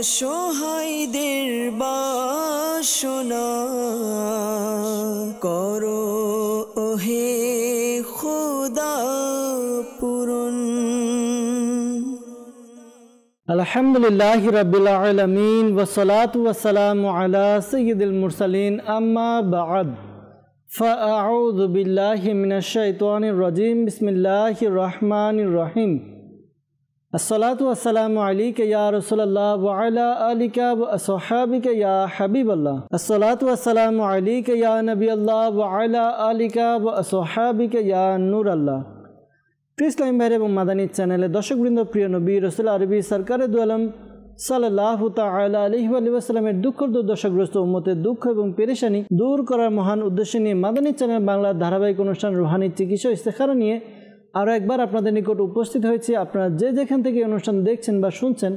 অসহায়দের বাসনা করো ওহে খোদা পূরণ। আলহামদুলিল্লাহি রাব্বিল আলামিন ওয়াসসালাতু ওয়াসসালামু আলা সাইয়্যিদিল মুরসালিন আম্মা বা'দ ফাআউযু বিল্লাহি মিনাশ শাইতানির রাজীম বিসমিল্লাহির রহমানির রহিম। আসসালাতু ওয়াসসালামু আলাইকা ইয়া রাসূলুল্লাহ ওয়া আলা আলিকা ওয়া আসহাবিকা ইয়া হাবিবাল্লাহ। আসসালাতু ওয়াসসালামু আলাইকা ইয়া নবিয়াল্লাহ ওয়া আলা আলিকা ওয়া আসহাবিকা ইয়া নূরাল্লাহ। ইসলাম ভাইয়ের এবং মাদানী চ্যানেলে দর্শকবৃন্দ, প্রিয় নবী রাসূল আরবি সরকারে দু আলম সাল্লাল্লাহু তাআলা আলাইহি ওয়া সাল্লামের দুঃখগ্রস্ত উম্মতের দুঃখ এবং পেরেশানি দূর করার মহান উদ্দেশ্য নিয়ে মাদানী চ্যানেল বাংলার ধারাবাহিক অনুষ্ঠান রুহানি চিকিৎসা ইস্তেখারা নিয়ে আরও একবার আপনাদের নিকট উপস্থিত হয়েছে। আপনারা যে যেখান থেকে অনুষ্ঠান দেখছেন বা শুনছেন,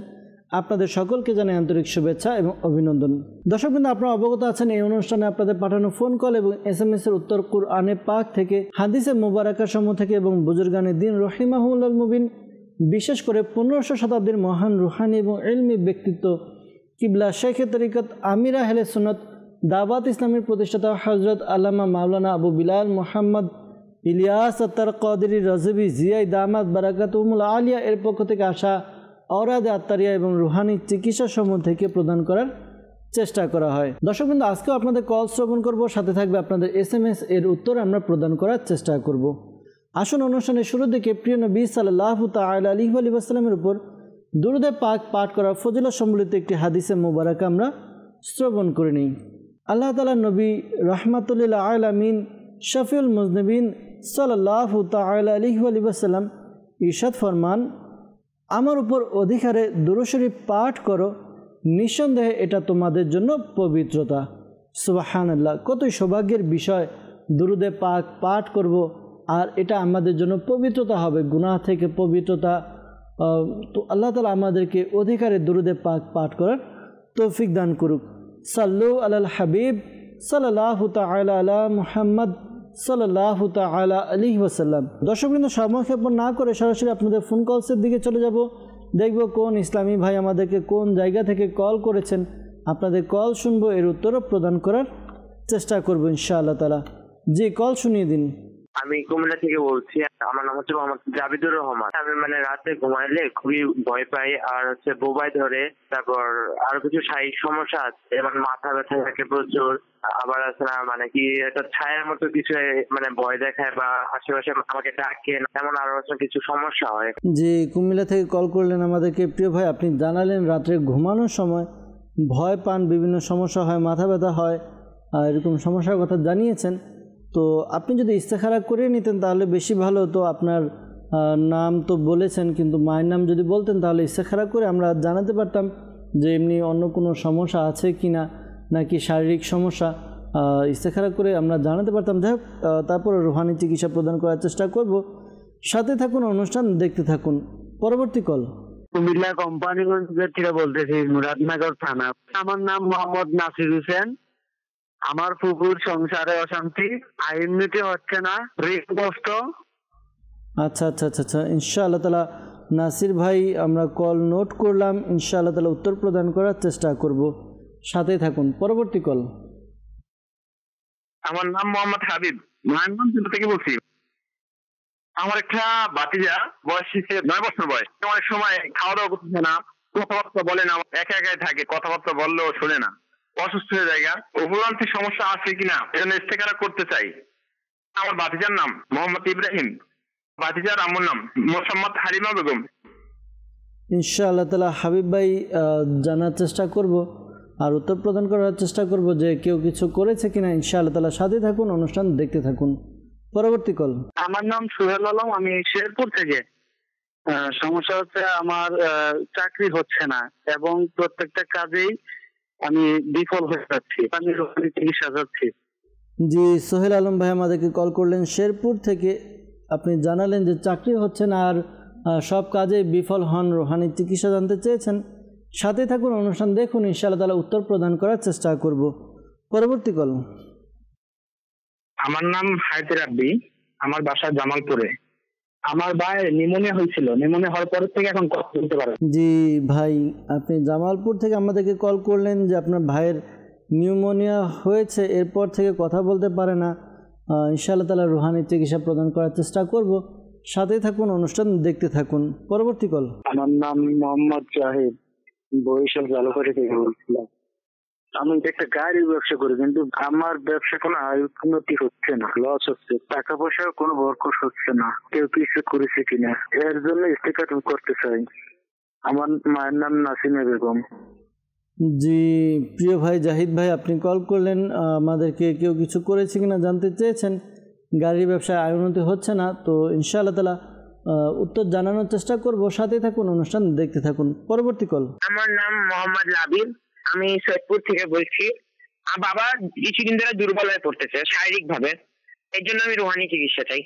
আপনাদের সকলকে জানাই আন্তরিক শুভেচ্ছা এবং অভিনন্দন। দর্শকবৃন্দ, আপনারা অবগত আছেন এই অনুষ্ঠানে আপনাদের পাঠানো ফোন কল এবং SMS এর উত্তর কুরআনে পাক থেকে, হাদিসে মুবারাকা সমূহ থেকে এবং বুজুর্গানে দিন রহিমাহুল্লাল মুবিন, বিশেষ করে 1500 শতাব্দীর মহান রুহানি এবং ইলমি ব্যক্তিত্ব কিবলা শেখে তরিকত আমির আহলে সুন্নাত দাওয়াত ইসলামের প্রতিষ্ঠাতা হযরত আল্লামা মাওলানা আবু বিলাল মুহাম্মদ ইলিয়াস আত্তার কাদেরী রাজভী জিয়াই দামাত বারাকাতুহুল আলিয়া এর পক্ষ থেকে আসা অরাদে আত্মারিয়া এবং রুহানি চিকিৎসা সমূহ থেকে প্রদান করার চেষ্টা করা হয়। দর্শকবৃন্দ, আজকেও আপনাদের কল শ্রবণ করব, সাথে থাকবে আপনাদের SMS এর উত্তর আমরা প্রদান করার চেষ্টা করব। আসুন অনুষ্ঠানের শুরুর দিকে প্রিয় নবী সাল্লাল্লাহু তাআলা আলাইহি ওয়া সাল্লামের উপর দুরূদে পাক পাঠ করার ফজিলত সম্বলিত একটি হাদিসে মুবারাকা আমরা শ্রবণ করে নিই। আল্লাহ তাআলা নবী রাহমাতুল লিল আলামিন শফিউল মুজনিবিন সাল্লাল্লাহু তাআলা আলাইহি ওয়া সাল্লাম ইরশাদ ফরমান, আমার উপর অধিকারে দুরূদ শরীফ পাঠ করো, নিঃসন্দেহে এটা তোমাদের জন্য পবিত্রতা। সুবহানাল্লাহ, কতই সৌভাগ্যের বিষয়। দুরূদে পাক পাঠ করব আর এটা আমাদের জন্য পবিত্রতা হবে, গুনাহ থেকে পবিত্রতা। তো আল্লাহ তাআলা আমাদেরকে অধিকারে দুরূদে পাক পাঠ করার তৌফিক দান করুক। সাল্লু আলাল হাবিব সাল্লাল্লাহু তাআলা আলা মুহাম্মদ সাল্লাল্লাহু তাআলা আলাইহি ওয়াসাল্লাম। দর্শকবৃন্দ, সময়ক্ষেপণ না করে সরাসরি আপনাদের ফোন কলসের দিকে চলে যাব। দেখব কোন ইসলামী ভাই আমাদেরকে কোন জায়গা থেকে কল করেছেন, আপনাদের কল শুনবো, এর উত্তরও প্রদান করার চেষ্টা করব ইনশাআল্লাহ তাআলা। জি, কল শুনিয়ে দিন। আমি কুমিল্লা থেকে বলছি। আমার নাম হচ্ছে মোহাম্মদ জাবিদুর রহমান। আমি রাতে ঘুমাইলে খুবই ভয় পাই, আর বোবাই ধরে, তারপর আরো কিছু শারীরিক সমস্যা আছে, যেমন মাথা ব্যথা থাকে প্রচুর, আবার আছে না কি একটা ছায়ার মতো কিছু ভয় দেখায় বা আশেপাশে আমাকে ডাকে, এমন আরো কিছু সমস্যা হয়। জি, কুমিল্লা থেকে কল করলেন আমাদেরকে। প্রিয় ভাই, আপনি জানালেন রাত্রে ঘুমানোর সময় ভয় পান, বিভিন্ন সমস্যা হয়, মাথা ব্যথা হয়, এরকম সমস্যার কথা জানিয়েছেন। তো আপনি যদি ইস্তেখারা করে নিতেন তাহলে বেশি ভালো হতো। আপনার নাম তো বলেছেন, কিন্তু মায়ের নাম যদি বলতেন তাহলে ইস্তেখারা করে আমরা জানাতে পারতাম যে এমনি অন্য কোনো সমস্যা আছে কি না, নাকি শারীরিক সমস্যা। ইস্তেখারা করে আমরা জানাতে পারতাম। যাই হোক, তারপরে রুহানি চিকিৎসা প্রদান করার চেষ্টা করব। সাথে থাকুন, অনুষ্ঠান দেখতে থাকুন। পরবর্তী কল। কুমিল্লা কোম্পানিগঞ্জ থেকে বলতেছি, মুরাদনগর থানা। আমার নাম মোহাম্মদ নাসির হোসেন। আমার ফুফুর সংসারে অশান্তি, আইন নীতি হচ্ছে না, ঋণ কষ্ট। আচ্ছা আচ্ছা আচ্ছা আচ্ছা, ইনশাআল্লাহ তাআলা নাসির ভাই, আমরা কল নোট করলাম। ইনশাআল্লাহ তাআলা উত্তর প্রদান করার চেষ্টা করব, সাথে থাকুন। পরবর্তী কল। আমার নাম মোহাম্মদ হাবিব, নারায়ণগঞ্জ থেকে বলছি। আমার একটা ভাতিজা, বয়স 9 বছর বয়স। অনেক সময় খাওয়া দাওয়া করতেছে না, কথাবার্তা বলে না, একা একাই থাকে, কথাবার্তা বললেও শোনে না, অসুস্থ হয়ে যায়। উপরান্তিক সমস্যা আছে কিনা এজন্য ইস্তেখারা করতে চাই। আমার ভাতিজার নাম মোহাম্মদ ইব্রাহিম, ভাতিজার আম্মুর নাম মোসাম্মদ হালিমা বেগম। ইনশাআল্লাহ তাআলা হাবিব ভাই জানার চেষ্টা করব আর উত্তর প্রদান করার চেষ্টা করব যে কেউ কিছু করেছে কিনা। ইনশাআল্লাহ তাআলা সাথে থাকুন, অনুষ্ঠান দেখতে থাকুন। পরবর্তী কল। আমার নাম সোহেল আলম, আমি শেরপুর থেকে। সমস্যা হচ্ছে আমার চাকরি হচ্ছে না এবং প্রত্যেকটা কাজেই আমি বিফল হয়ে যাচ্ছি, আমি চিকিৎসা যাচ্ছি। জি, সোহেল আলম ভাই আমাদেরকে কল করলেন শেরপুর থেকে। আপনি জানালেন যে চাকরি হচ্ছে না আর সব কাজে বিফল হন, রুহানি চিকিৎসা জানতে চেয়েছেন। সাথে থাকুন, অনুষ্ঠান দেখুন, ইনশাআল্লাহ তাআলা উত্তর প্রদান করার চেষ্টা করব। পরবর্তী কল। আমার নাম হায়দার রাব্বি, আমার বাসা জামালপুরে। আমার ভাইয়ের নিউমোনিয়া হয়েছিল, নিউমোনিয়া হওয়ার পর থেকে এখন কথা বলতে পারে। জি ভাই, আপনি জামালপুর থেকে আমাদেরকে কল করলেন যে আপনার ভাইয়ের নিউমোনিয়া হয়েছে, এরপর থেকে কথা বলতে পারে না। ইনশাআল্লাহ তাআলা রুহানি চিকিৎসা প্রদান করার চেষ্টা করব। সাথে থাকুন, অনুষ্ঠান দেখতে থাকুন। পরবর্তী কল। আমার নাম মোহাম্মদ জাহিদ, বরিশাল জালুকাঠি থেকে বলছিলাম। আমি একটা গাড়ির ব্যবসা করি, কিন্তু আমার ব্যবসা কোনো উন্নতি হচ্ছে না, লস হচ্ছে, টাকা পয়সার কোনো বরকত হচ্ছে না। কেউ কিছু করেছে কিনা এর জন্য স্টিকার করতে চাই। আমার মায়ের নাম নাসিমা বেগম। জি প্রিয় ভাই জাহিদ ভাই, আপনি কল করলেন, আমাদেরকে কেউ কিছু করেছে কিনা জানতে চেয়েছেন। গাড়ির ব্যবসায় আয় উন্নতি হচ্ছে না, তো ইনশাআল্লাহ তাআলা উত্তর জানানোর চেষ্টা করব। সাথে থাকুন, অনুষ্ঠান দেখতে থাকুন। পরবর্তী কল। আমার নাম মোহাম্মদ লাবিব, আমি সৈয়দপুর থেকে বলছি। আমার বাবা কিছুদিন ধরে দুর্বল হয়ে পড়তেছে শারীরিক ভাবে, এর জন্য আমি রুহানি চিকিৎসা চাই।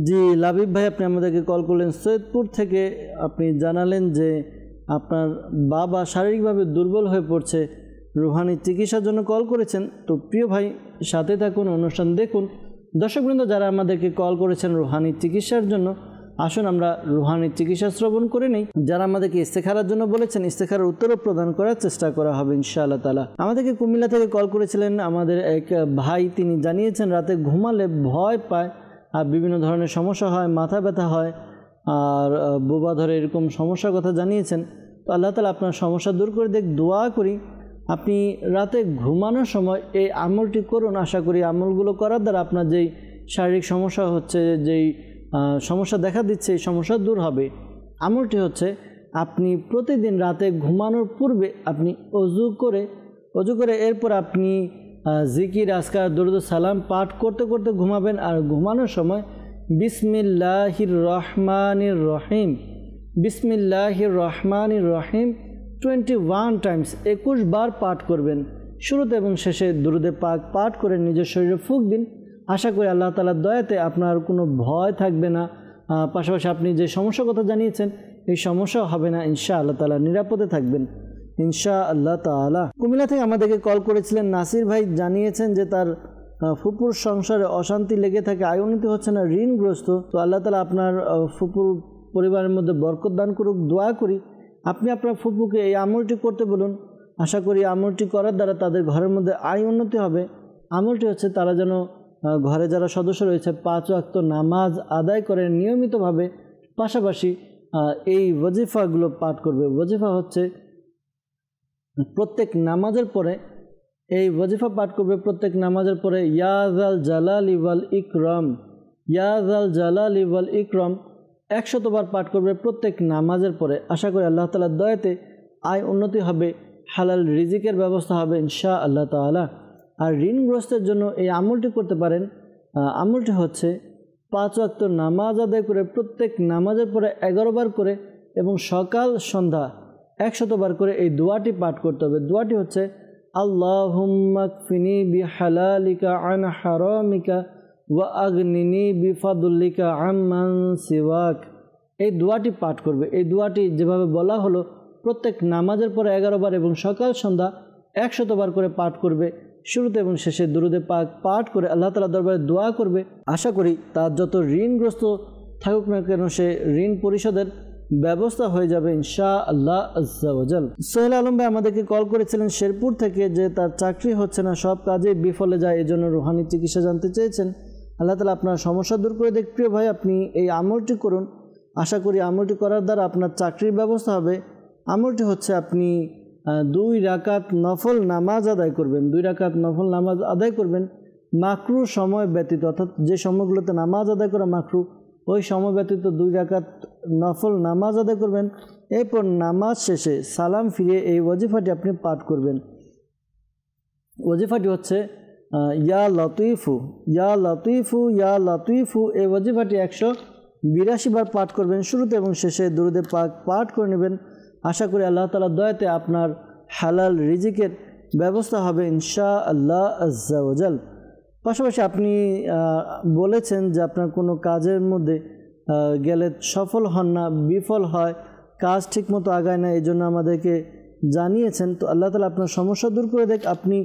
জি লাবিব ভাই, আপনি আমাদেরকে কল করলেন সৈয়দপুর থেকে। আপনি জানালেন যে আপনার বাবা শারীরিকভাবে দুর্বল হয়ে পড়ছে, রুহানি চিকিৎসার জন্য কল করেছেন। তো প্রিয় ভাই সাথে থাকুন, অনুষ্ঠান দেখুন। দর্শকবৃন্দ যারা আমাদেরকে কল করেছেন রুহানি চিকিৎসার জন্য, আসুন আমরা রুহানি চিকিৎসা শ্রবণ করে নেই। যারা আমাদেরকে ইস্তেখারার জন্য বলেছেন, ইস্তেখারার উত্তরও প্রদান করার চেষ্টা করা হবে ইনশাআল্লাহ তাআলা। আমাদেরকে কুমিল্লা থেকে কল করেছিলেন আমাদের এক ভাই, তিনি জানিয়েছেন রাতে ঘুমালে ভয় পায় আর বিভিন্ন ধরনের সমস্যা হয়, মাথা ব্যথা হয় আর বোবা ধরে, এরকম সমস্যার কথা জানিয়েছেন। তো আল্লাহ তাআলা আপনার সমস্যা দূর করে দেখ, দোয়া করি। আপনি রাতে ঘুমানোর সময় এই আমলটি করুন। আশা করি আমলগুলো করার দ্বারা আপনার যেই শারীরিক সমস্যা হচ্ছে, যেই সমস্যা দেখা দিচ্ছে, এই সমস্যা দূর হবে। আমলটি হচ্ছে আপনি প্রতিদিন রাতে ঘুমানোর পূর্বে আপনি অজু করে এরপর আপনি জিকির, আজকার, দরুদ সালাম পাঠ করতে করতে ঘুমাবেন। আর ঘুমানোর সময় বিসমিল্লাহির রহমানির রহিম, বিসমিল্লাহির রহমানির রহিম 21 টাইমস, 21 বার পাঠ করবেন। শুরুতে এবং শেষে দরুদে পাক পাঠ করে নিজের শরীরে ফুঁক দিন। আশা করি আল্লাহ তাআলার দয়াতে আপনার কোনো ভয় থাকবে না। পাশাপাশি আপনি যে সমস্যার কথা জানিয়েছেন, এই সমস্যাও হবে না ইনশাআল্লাহ তাআলা, নিরাপদে থাকবেন ইনশাআল্লাহ তাআলা। কুমিল্লা থেকে আমাদেরকে কল করেছিলেন নাসির ভাই, জানিয়েছেন যে তার ফুপুর সংসারে অশান্তি লেগে থাকে, আয় উন্নতি হচ্ছে না, ঋণগ্রস্ত। তো আল্লাহ তাআলা আপনার ফুপুর পরিবারের মধ্যে বরকত দান করুক, দোয়া করি। আপনি আপনার ফুপুকে এই আমলটি করতে বলুন। আশা করি আমলটি করার দ্বারা তাদের ঘরের মধ্যে আয় উন্নতি হবে। আমলটি হচ্ছে তারা যেন ঘরে যারা সদস্য রয়েছে 5 ওয়াক্ত নামাজ আদায় করে নিয়মিতভাবে, পাশাপাশি এই ওয়াজিফাগুলো পাঠ করবে। ওয়াজিফা হচ্ছে প্রত্যেক নামাজের পরে এই ওয়াজিফা পাঠ করবে। প্রত্যেক নামাজের পরে ইয়া যাল জালালি ওয়াল ইকরাম, ইয়া যাল জালালি ওয়াল ইকরাম 100 বার পাঠ করবে প্রত্যেক নামাজের পরে। আশা করি আল্লাহ তাআলার দয়াতে আয় উন্নতি হবে, হালাল রিজিকের ব্যবস্থা হবে ইনশাআল্লাহ তাআলা। আর ঋণগ্রস্তের জন্য এই আমলটি করতে পারেন। আমলটি হচ্ছে 5 ওয়াক্ত নামাজ আদায় করে প্রত্যেক নামাজের পরে 11 বার করে এবং সকাল সন্ধ্যা 100 বার করে এই দোয়াটি পাঠ করতে হবে। দোয়াটি হচ্ছে আল্লাহুম্মা কফিনি বিহালালিকা আন হারামিকা ওয়া আগনিনি বিফাদলিকা আম্মান সিওয়াক। এই দোয়াটি পাঠ করবে। এই দোয়াটি যেভাবে বলা হলো প্রত্যেক নামাজের পরে 11 বার এবং সকাল সন্ধ্যা 100 বার করে পাঠ করবে। শুরুতে এবং শেষে দুরুদে পাক পাঠ করে আল্লাহ তাআলার দরবারে দোয়া করবে। আশা করি তার যত ঋণগ্রস্ত থাকুক না কেন সে ঋণ পরিশোধের ব্যবস্থা হয়ে যাবে ইনশাআল্লাহ আজ্জা ওয়া জাল। সোহেল আলম ভাই আমাদেরকে কল করেছিলেন শেরপুর থেকে, যে তার চাকরি হচ্ছে না, সব কাজেই বিফলে যায়, এই জন্য রুহানি চিকিৎসা জানতে চেয়েছেন। আল্লাহ তাআলা আপনার সমস্যা দূর করে দেখ। প্রিয় ভাই, আপনি এই আমলটি করুন। আশা করি আমলটি করার দ্বারা আপনার চাকরির ব্যবস্থা হবে। আমলটি হচ্ছে আপনি 2 রাকাত নফল নামাজ আদায় করবেন। 2 রাকাত নফল নামাজ আদায় করবেন মাকরু সময় ব্যতীত, অর্থাৎ যে সময়গুলোতে নামাজ আদায় করা মাকরু, ওই সময় ব্যতীত 2 রাকাত নফল নামাজ আদায় করবেন। এরপর নামাজ শেষে সালাম ফিরিয়ে এই ওয়াজিফাটি আপনি পাঠ করবেন। ওয়াজিফাটি হচ্ছে ইয়া লতিফু, ইয়া লতিফু, ইয়া লতিফু। এই ওয়াজিফাটি 182 বার পাঠ করবেন। শুরুতে এবং শেষে দুরুদে পাক পাঠ করে নেবেন। আশা করি আল্লাহ তাআলার দয়াতে আপনার হালাল রিজিকের ব্যবস্থা হবে ইনশাআল্লাহ আজ্জা ওয়া জাল। পাশাপাশি আপনি বলেছেন যে আপনার কোনো কাজের মধ্যে গেলে সফল হন না, বিফল হয়, কাজ ঠিকমতো আগায় না, এই জন্য আমাদেরকে জানিয়েছেন। তো আল্লাহ তাআলা আপনার সমস্যা দূর করে দেখ। আপনি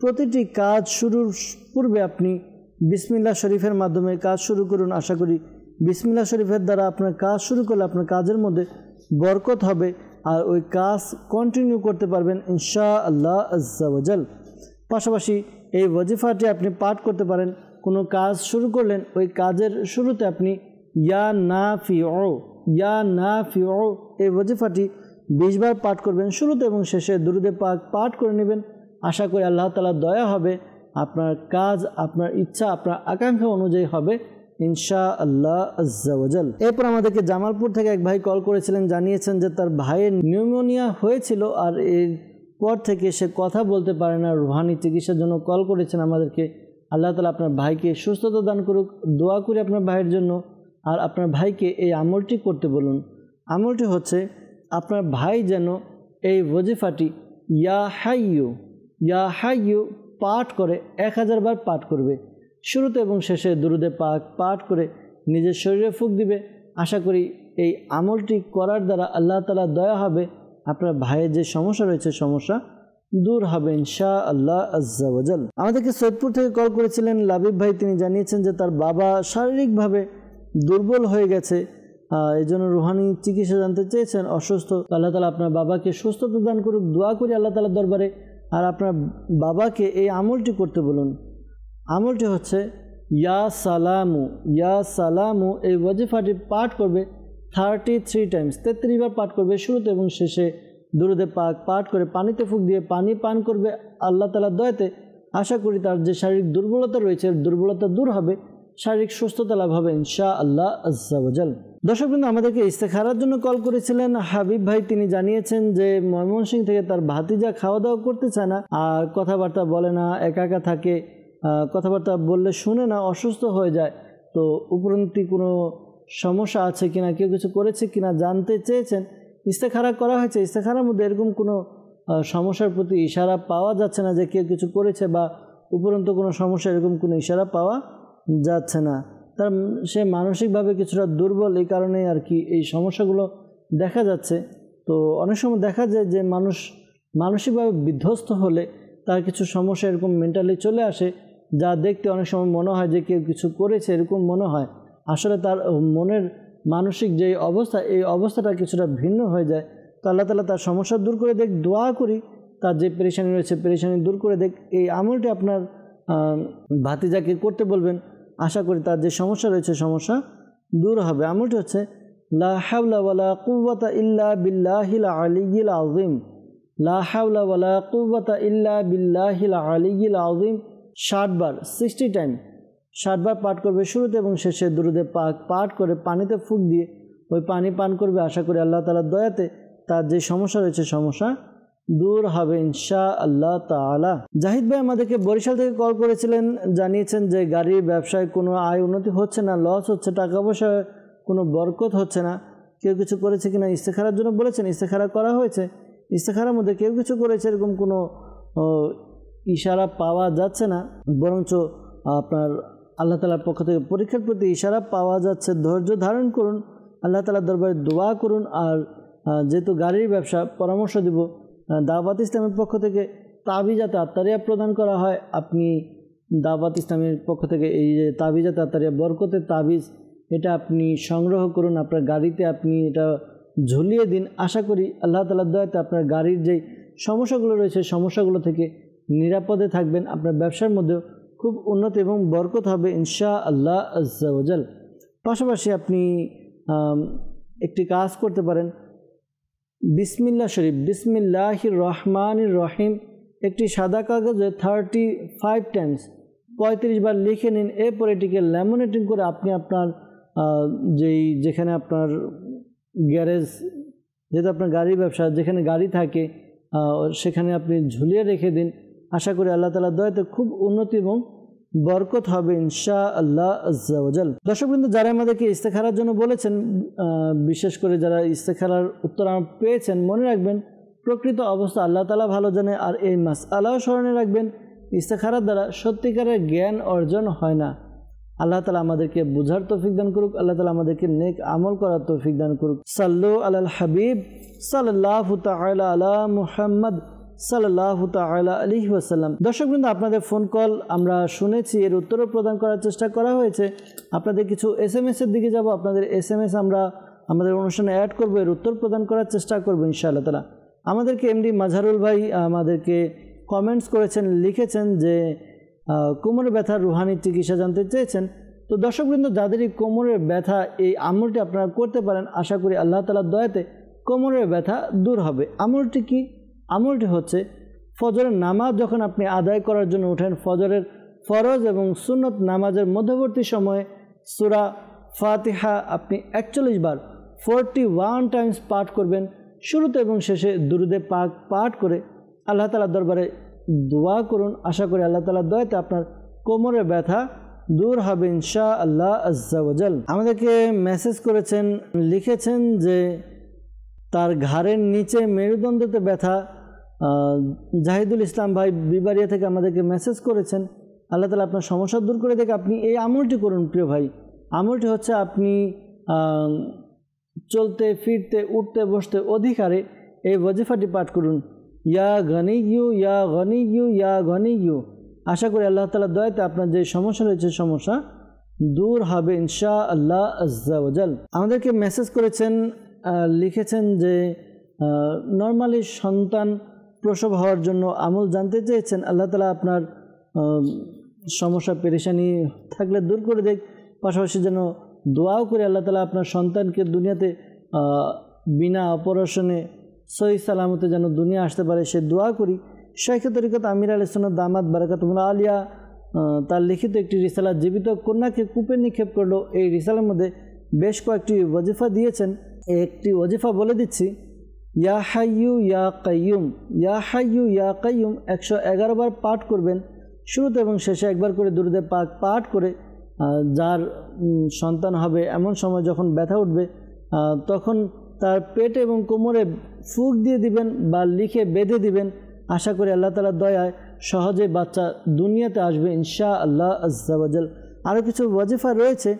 প্রতিটি কাজ শুরুর পূর্বে আপনি বিসমিল্লাহ শরীফের মাধ্যমে কাজ শুরু করুন। আশা করি বিসমিল্লাহ শরীফের দ্বারা আপনার কাজ শুরু করলে আপনার কাজের মধ্যে বরকত হবে আর ওই কাজ কন্টিনিউ করতে পারবেন ইনশাআল্লাহ আজ্জা ওয়া জাল। পাশাপাশি এই ওয়াজিফাটি আপনি পাঠ করতে পারেন। কোনো কাজ শুরু করলেন, ওই কাজের শুরুতে আপনি ইয়া নাফিউ এই ওয়াজিফাটি 20 বার পাঠ করবেন শুরুতে এবং শেষে দুরুদে পাক পাঠ করে নেবেন। আশা করি আল্লাহ তাআলার দয়া হবে, আপনার কাজ আপনার ইচ্ছা আপনার আকাঙ্ক্ষা অনুযায়ী হবে ইনশাআল্লাহ আজ্জা ওয়া জাল। এরপর আমাদেরকে জামালপুর থেকে এক ভাই কল করেছিলেন, জানিয়েছেন যে তার ভাইয়ের নিউমোনিয়া হয়েছিল আর এর পর থেকে সে কথা বলতে পারে না। রুহানি চিকিৎসার জন্য কল করেছেন আমাদেরকে। আল্লাহ তাআলা আপনার ভাইকে সুস্থতা দান করুক। দোয়া করি আপনার ভাইয়ের জন্য। আর আপনার ভাইকে এই আমলটি করতে বলুন। আমলটি হচ্ছে আপনার ভাই যেন এই ওয়াজিফাটি ইয়া হাইয়ু পাঠ করে 1000 বার পাঠ করবে। শুরুতে এবং শেষে দুরুদে পাক পাঠ করে নিজের শরীরে ফুঁক দিবে। আশা করি এই আমলটি করার দ্বারা আল্লাহ তাআলা দয়া হবে, আপনার ভাইয়ের যে সমস্যা রয়েছে সমস্যা দূর হবে ইনশাআল্লাহ আজ্জা ওয়া জাল। আমাদেরকে সৈয়দপুর থেকে কল করেছিলেন লাবিব ভাই। তিনি জানিয়েছেন যে তার বাবা শারীরিকভাবে দুর্বল হয়ে গেছে, এই জন্য রুহানি চিকিৎসা জানতে চেয়েছেন, অসুস্থ। আল্লাহ তাআলা আপনার বাবাকে সুস্থতা দান করুক। দোয়া করি আল্লাহ তাআলার দরবারে। আর আপনার বাবাকে এই আমলটি করতে বলুন। আমলটি হচ্ছে ইয়া সালামু এই ওয়াজিফাটি পাঠ করবে 33 টাইমস, 33 বার পাঠ করবে শুরুতে এবং শেষে দুরুদে পাক পাঠ করে পানিতে ফুঁক দিয়ে পানি পান করবে। আল্লাহ তাআলার দয়াতে আশা করি তার যে শারীরিক দুর্বলতা রয়েছে দুর্বলতা দূর হবে, শারীরিক সুস্থতা লাভ হবে ইনশাআল্লাহ আজ্জা ওয়া জাল। দর্শকবৃন্দ, আমাদেরকে ইস্তেখারার জন্য কল করেছিলেন হাবিব ভাই। তিনি জানিয়েছেন যে ময়মনসিংহ থেকে তার ভাতিজা খাওয়া দাওয়া করতে চায় না আর কথাবার্তা বলে না, একা একা থাকে, কথাবার্তা বললে শুনে না, অসুস্থ হয়ে যায়। তো উপরন্তু কোনো সমস্যা আছে কিনা, কেউ কিছু করেছে কিনা জানতে চেয়েছেন। ইস্তেখারা করা হয়েছে, ইস্তেখারার মধ্যে এরকম কোনো সমস্যার প্রতি ইশারা পাওয়া যাচ্ছে না যে কেউ কিছু করেছে বা উপরন্তু কোনো সমস্যা, এরকম কোনো ইশারা পাওয়া যাচ্ছে না। তার সে মানসিকভাবে কিছুটা দুর্বল, এই কারণে আর কি এই সমস্যাগুলো দেখা যাচ্ছে। তো অনেক সময় দেখা যায় যে মানুষ মানসিকভাবে বিধ্বস্ত হলে তার কিছু সমস্যা এরকম মেন্টালি চলে আসে, যা দেখতে অনেক সময় মনে হয় যে কেউ কিছু করেছে, এরকম মনে হয়। আসলে তার মনের মানসিক যে অবস্থা, এই অবস্থাটা কিছুটা ভিন্ন হয়ে যায়। তো আল্লাহ তাআলা তার সমস্যা দূর করে দেখ, দোয়া করি তার যে পেরেশানি রয়েছে পেরেশানি দূর করে দেখ। এই আমলটি আপনার ভাতিজাকে করতে বলবেন। আশা করি তার যে সমস্যা রয়েছে সমস্যা দূর হবে। আমলটি হচ্ছে লা হাওলা ওয়ালা কুওয়াতা ইল্লা বিল্লাহিল আলিয়্যিল আযীম, লা হাওলা ওয়ালা কুওয়াতা ইল্লা বিল্লাহিল আলিয়্যিল আযীম 60 বার, 60 টাইম 60 বার পাঠ করবে শুরুতে এবং শেষে দুরুদে পাক পাঠ করে পানিতে ফুঁক দিয়ে ওই পানি পান করবে। আশা করি আল্লাহ তাআলার দয়াতে তার যে সমস্যা রয়েছে সমস্যা দূর হবে ইনশাআল্লাহ তাআলা। জাহিদ ভাই আমাদেরকে বরিশাল থেকে কল করেছিলেন, জানিয়েছেন যে গাড়ির ব্যবসায় কোনো আয় উন্নতি হচ্ছে না, লস হচ্ছে, টাকা পয়সায় কোনো বরকত হচ্ছে না। কেউ কিছু করেছে কিনা ইস্তেখারার জন্য বলেছেন। ইস্তেখারা করা হয়েছে, ইস্তেখারার মধ্যে কেউ কিছু করেছে এরকম কোনো ইশারা পাওয়া যাচ্ছে না, বরঞ্চ আপনার আল্লাহ তাআলার পক্ষ থেকে পরীক্ষার প্রতি ইশারা পাওয়া যাচ্ছে। ধৈর্য ধারণ করুন, আল্লাহ তাআলার দরবারে দোয়া করুন। আর যেহেতু গাড়ির ব্যবসা, পরামর্শ দিব দাওয়াত ইসলামের পক্ষ থেকে তাবিজাতে আত্তারিয়া প্রদান করা হয়। আপনি দাওয়াত ইসলামের পক্ষ থেকে এই যে তাবিজাতে আত্তারিয়া বরকতের তাবিজ, এটা আপনি সংগ্রহ করুন, আপনার গাড়িতে আপনি এটা ঝুলিয়ে দিন। আশা করি আল্লাহ তাআলার দয়াতে আপনার গাড়ির যেই সমস্যাগুলো রয়েছে সমস্যাগুলো থেকে নিরাপদে থাকবেন। আপনার ব্যবসার মধ্যেও খুব উন্নতি এবং বরকত হবে ইনশাআল্লাহ আজ্জা ওয়া জাল। পাশাপাশি আপনি একটি কাজ করতে পারেন। বিসমিল্লাহ শরীফ, বিসমিল্লাহির রহমানির রহিম একটি সাদা কাগজে 35 টাইমস 35 বার লিখে নিন। এরপর এটিকে ল্যামিনেটিং করে আপনি আপনার যেখানে আপনার গ্যারেজ, যেহেতু আপনার গাড়ির ব্যবসা, যেখানে গাড়ি থাকে সেখানে আপনি ঝুলিয়ে রেখে দিন। আশা করি আল্লাহ তাআলার দয়াতে খুব উন্নতি এবং বরকত হবে ইনশাআল্লাহ আজ্জা ওয়া জাল। দর্শকবৃন্দ, যারা আমাদেরকে ইস্তেখারার জন্য বলেছেন, বিশেষ করে যারা ইস্তেখারার উত্তর পেয়েছেন, মনে রাখবেন প্রকৃত অবস্থা আল্লাহ তাআলা ভালো জানে। আর এই মাসআলাও স্মরণে রাখবেন, ইস্তেখারার দ্বারা সত্যিকারের জ্ঞান অর্জন হয় না। আল্লাহ তাআলা আমাদেরকে বুঝার তৌফিক দান করুক, আল্লাহ তাআলা আমাদেরকে নেক আমল করার তৌফিক দান করুক। সাল্লু আলাল হাবিব সাল্লাল্লাহু তাআলা আলা মুহাম্মদ সাল্লাল্লাহু তাআলা আলাইহি ওয়াসাল্লাম। দর্শকবৃন্দ, আপনাদের ফোন কল আমরা শুনেছি, এর উত্তরও প্রদান করার চেষ্টা করা হয়েছে। আপনাদের কিছু এসএমএসের দিকে যাব, আপনাদের এসএমএস আমরা আমাদের অনুষ্ঠানে অ্যাড করব, এর উত্তর প্রদান করার চেষ্টা করব ইনশাআল্লাহ তাআলা। আমাদেরকে এমডি মাজহারুল ভাই আমাদেরকে কমেন্টস করেছেন, লিখেছেন যে কোমরের ব্যথার রুহানি চিকিৎসা জানতে চেয়েছেন। তো দর্শকবৃন্দ, যাদের এই কোমরের ব্যথা, এই আমলটি আপনারা করতে পারেন, আশা করি আল্লাহ তাআলার দয়াতে কোমরের ব্যথা দূর হবে। আমলটি কি? আমলটি হচ্ছে ফজরের নামাজ যখন আপনি আদায় করার জন্য ওঠেন, ফজরের ফরজ এবং সুন্নত নামাজের মধ্যবর্তী সময়ে সূরা ফাতিহা আপনি 41 বার 41 টাইমস পাঠ করবেন। শুরুতে এবং শেষে দুরুদে পাক পাঠ করে আল্লাহ তাআলার দরবারে দোয়া করুন। আশা করি আল্লাহ তাআলার দয়াতে আপনার কোমরের ব্যথা দূর হবে ইনশাআল্লাহ আজ্জা ওয়া জাল। আমাদেরকে মেসেজ করেছেন, লিখেছেন যে তার ঘাড়ের নিচে মেরুদণ্ডতে ব্যথা। জাহিদুল ইসলাম ভাই বিবারিয়া থেকে আমাদেরকে মেসেজ করেছেন। আল্লাহ তাআলা আপনার সমস্যা দূর করে দেখে আপনি এই আমলটি করুন প্রিয় ভাই। আমলটি হচ্ছে আপনি চলতে ফিরতে উঠতে বসতে অধিকারে এই ওয়াজিফাটি পাঠ করুন, ইয়া গনিয়ু ইয়া গনিয়ু ইয়া গনিয়ু। আশা করি আল্লাহ তাআলার দয়াতে আপনার যে সমস্যা রয়েছে সমস্যা দূর হবে ইনশাআল্লাহ আজ্জা ওয়া জাল। আমাদেরকে মেসেজ করেছেন, লিখেছেন যে নর্মালি সন্তান প্রসব হওয়ার জন্য আমল জানতে চেয়েছেন। আল্লাহ তাআলা আপনার সমস্যা পেরেশানি থাকলে দূর করে দেখ, পাশাপাশি যেন দোয়াও করে আল্লাহ তাআলা আপনার সন্তানকে দুনিয়াতে বিনা অপারেশনে সহি সালামতে যেন দুনিয়া আসতে পারে সে দোয়া করি। শাইখে তরিকত আমির আহলে সুন্নাত দামাত বারাকাতুহুল্লাহ আলিয়া তার লিখিত একটি রিসালা জীবিত কন্যাকে কূপে নিক্ষেপ করলো। এই রিসালার মধ্যে বেশ কয়েকটি ওয়াজিফা দিয়েছেন। একটি ওয়াজিফা বলে দিচ্ছি, ইয়া হাইয়ু ইয়া কাইয়ুম, ইয়া হাইয়ু ইয়া কাইয়ুম 111 বার পাঠ করবেন। শুরুতে এবং শেষে একবার করে দুরুদে পাক পাঠ করে যার সন্তান হবে এমন সময় যখন ব্যথা উঠবে তখন তার পেটে এবং কোমরে ফুঁক দিয়ে দিবেন বা লিখে বেঁধে দিবেন। আশা করি আল্লাহ তাআলার দয়ায় সহজে বাচ্চা দুনিয়াতে আসবে ইনশাআল্লাহ আজ্জা ওয়া জাল। আরও কিছু ওয়াজিফা রয়েছে,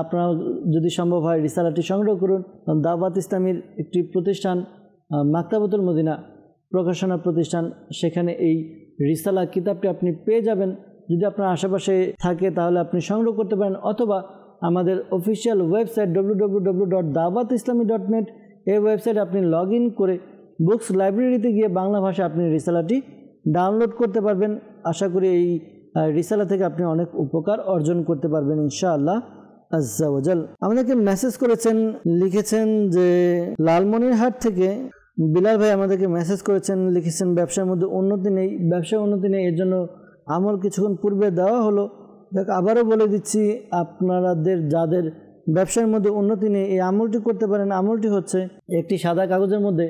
আপনারা যদি সম্ভব হয় রিসালাটি সংগ্রহ করুন। দাওয়াত ইসলামীর একটি প্রতিষ্ঠান মাকতাবাতুল মদিনা প্রকাশনা প্রতিষ্ঠান, সেখানে এই রিসালা কিতাবটি আপনি পেয়ে যাবেন। যদি আপনার আশেপাশে থাকে তাহলে আপনি সংগ্রহ করতে পারেন, অথবা আমাদের অফিসিয়াল ওয়েবসাইট www.dawatislami.net এই ওয়েবসাইটে আপনি লগ ইন করে বুকস লাইব্রেরিতে গিয়ে বাংলা ভাষায় আপনি রিসালাটি ডাউনলোড করতে পারবেন। আশা করি এই রিসালা থেকে আপনি অনেক উপকার অর্জন করতে পারবেন ইনশাআল্লাহ আজ্জা ওয়া জাল। আমাদেরকে মেসেজ করেছেন, লিখেছেন যে লালমনিরহাট থেকে বিলাল ভাই আমাদেরকে মেসেজ করেছেন, লিখেছেন ব্যবসার মধ্যে উন্নতি নেই, ব্যবসায় উন্নতি নেই, এর জন্য আমল কিছুক্ষণ পূর্বে দেওয়া হলো। দেখ আবারও বলে দিচ্ছি, আপনাদের যাদের ব্যবসার মধ্যে উন্নতি নেই এই আমলটি করতে পারেন। আমলটি হচ্ছে একটি সাদা কাগজের মধ্যে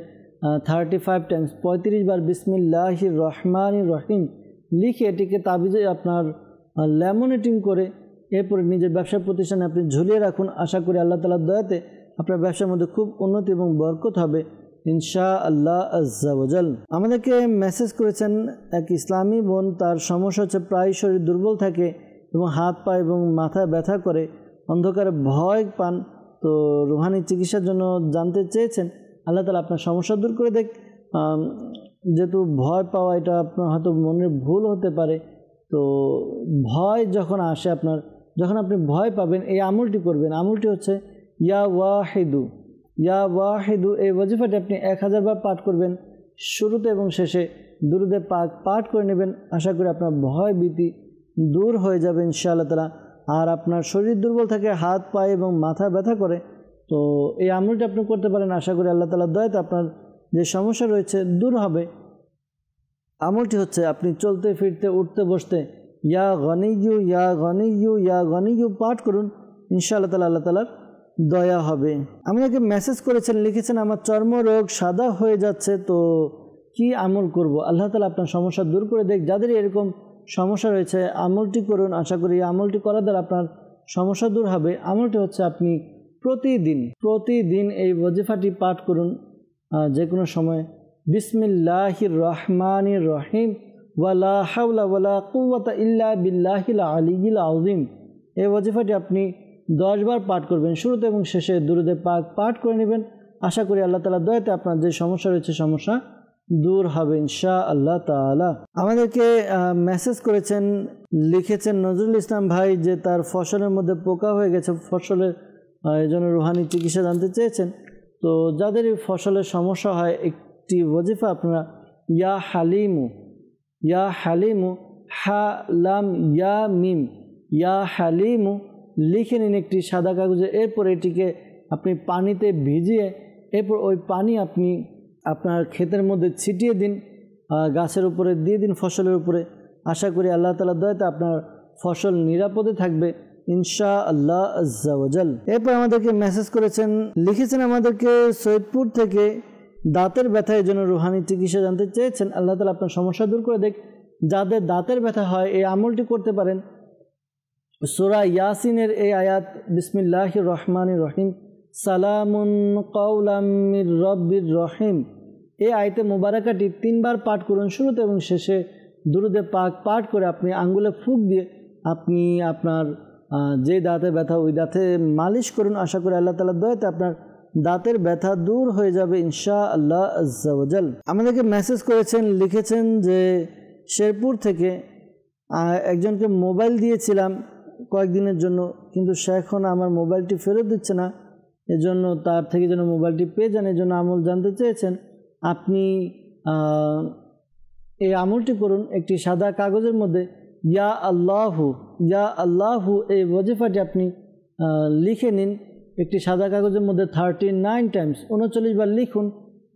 35 টাইমস 35 বার বিসমিল্লাহির রহমানির রহিম লিখে এটিকে তাবিজে আপনার ল্যামিনেটিং করে এরপরে নিজের ব্যবসা প্রতিষ্ঠানে আপনি ঝুলিয়ে রাখুন। আশা করি আল্লাহ তাআলার দয়াতে আপনার ব্যবসার মধ্যে খুব উন্নতি এবং বরকত হবে ইনশাআল্লাহ আজ্জা ওয়া জাল। আমাদেরকে মেসেজ করেছেন এক ইসলামী বোন, তার সমস্যা হচ্ছে প্রায় শরীর দুর্বল থাকে এবং হাত পা এবং মাথায় ব্যথা করে, অন্ধকারে ভয় পান। তো রুহানি চিকিৎসার জন্য জানতে চেয়েছেন। আল্লাহ তাআলা আপনার সমস্যা দূর করে দেখ। যেহেতু ভয় পাওয়া এটা আপনার হয়তো মনের ভুল হতে পারে, তো ভয় যখন আসে আপনার, যখন আপনি ভয় পাবেন এই আমলটি করবেন। আমলটি হচ্ছে ইয়া ওয়াহিদু, ইয়া ওয়াহিদু। এই ওয়াজিফাটি আপনি 1000 বার পাঠ করবেন। শুরুতে এবং শেষে দুরুদে পাক পাঠ করে নেবেন। আশা করি আপনার ভয় ভীতি দূর হয়ে যাবে ইনশাআল্লাহ তাআলা। আর আপনার শরীর দুর্বল থাকে, হাত পায়ে এবং মাথা ব্যথা করে, তো এই আমলটি আপনি করতে পারেন। আশা করি আল্লাহ তাআলার দয়াতে আপনার যে সমস্যা রয়েছে দূর হবে। আমলটি হচ্ছে আপনি চলতে ফিরতে উঠতে বসতে ইয়া গনিয়ু ইয়া গনিয়ু ইয়া গনিয়ু পাঠ করুন, ইনশাআল্লাহ তাআলা আল্লাহ তাআলার দয়া হবে। আমাকে মেসেজ করেছেন, লিখেছেন আমার চর্মরোগ সাদা হয়ে যাচ্ছে, তো কি আমল করব? আল্লাহ তাআলা আপনার সমস্যা দূর করে দেখ। যাদের এরকম সমস্যা রয়েছে আমলটি করুন। আশা করি আমলটি করার দ্বারা আপনার সমস্যা দূর হবে। আমলটি হচ্ছে আপনি প্রতিদিন এই ওয়াজিফাটি পাঠ করুন যে কোনো সময়, বিসমিল্লাহির রহমানির রহিম ওয়ালা হাওলা ওয়ালা কুওয়াতা ইল্লা বিল্লাহিল আলিয়্যিল আযীম। এই ওয়াজিফাটি আপনি 10 বার পাঠ করবেন। শুরুতে এবং শেষে দুরুদে পাক পাঠ করে নেবেন। আশা করি আল্লাহ তাআলার দয়াতে আপনার যে সমস্যা রয়েছে সমস্যা দূর হবে ইনশাআল্লাহ তাআলা। আমাদেরকে মেসেজ করেছেন, লিখেছেন নজরুল ইসলাম ভাই যে তার ফসলের মধ্যে পোকা হয়ে গেছে, ফসলের এই জন্য রুহানি চিকিৎসা জানতে চেয়েছেন। তো যাদের এই ফসলের সমস্যা হয়, একটি ওয়াজিফা আপনারা ইয়া হালিমু হা লাম ইয়া মিম ইয়া হালিমু লিখে নিন একটি সাদা কাগজে। এরপর এটিকে আপনি পানিতে ভিজিয়ে এরপর ওই পানি আপনি আপনার ক্ষেতের মধ্যে ছিটিয়ে দিন, গাছের উপরে দিয়ে দিন, ফসলের উপরে। আশা করি আল্লাহ তাআলার দয়াতে আপনার ফসল নিরাপদে থাকবে ইনশাআল্লাহ আজ্জা ওয়া জাল। এরপর আমাদেরকে মেসেজ করেছেন, লিখেছেন আমাদেরকে সৈয়দপুর থেকে দাঁতের ব্যথার জন্য রুহানি চিকিৎসা জানতে চেয়েছেন। আল্লাহ তাআলা আপনার সমস্যা দূর করে দেখ। যাদের দাঁতের ব্যথা হয় এই আমলটি করতে পারেন। সূরা ইয়াসিনের এই আয়াত বিসমিল্লাহির রহমানির রহিম সালামুন কাওলাম মির রব্বির রহিম, এই আয়াতে মুবারাকাটি 3 বার পাঠ করুন, শুরুতে এবং শেষে দুরুদে পাক পাঠ করে আপনি আঙ্গুলে ফুঁক দিয়ে আপনি আপনার যে দাঁতে ব্যথা ওই দাঁতে মালিশ করুন। আশা করি আল্লাহ তাআলার দয়াতে আপনার দাঁতের ব্যথা দূর হয়ে যাবে ইনশাআল্লাহ আজ্জা ওয়া জাল। আমাদেরকে মেসেজ করেছেন, লিখেছেন যে শেরপুর থেকে একজনকে মোবাইল দিয়েছিলাম কয়েকদিনের জন্য, কিন্তু সে এখন আমার মোবাইলটি ফেরত দিচ্ছে না, এজন্য তার থেকে যেন মোবাইলটি পেয়ে যান, এজন্য আমল জানতে চেয়েছেন। আপনি এই আমলটি করুন, একটি সাদা কাগজের মধ্যে ইয়া আল্লাহু এই ওয়াজিফাটি আপনি লিখে নিন। একটি সাদা কাগজের মধ্যে 39 টাইমস 39 বার লিখুন।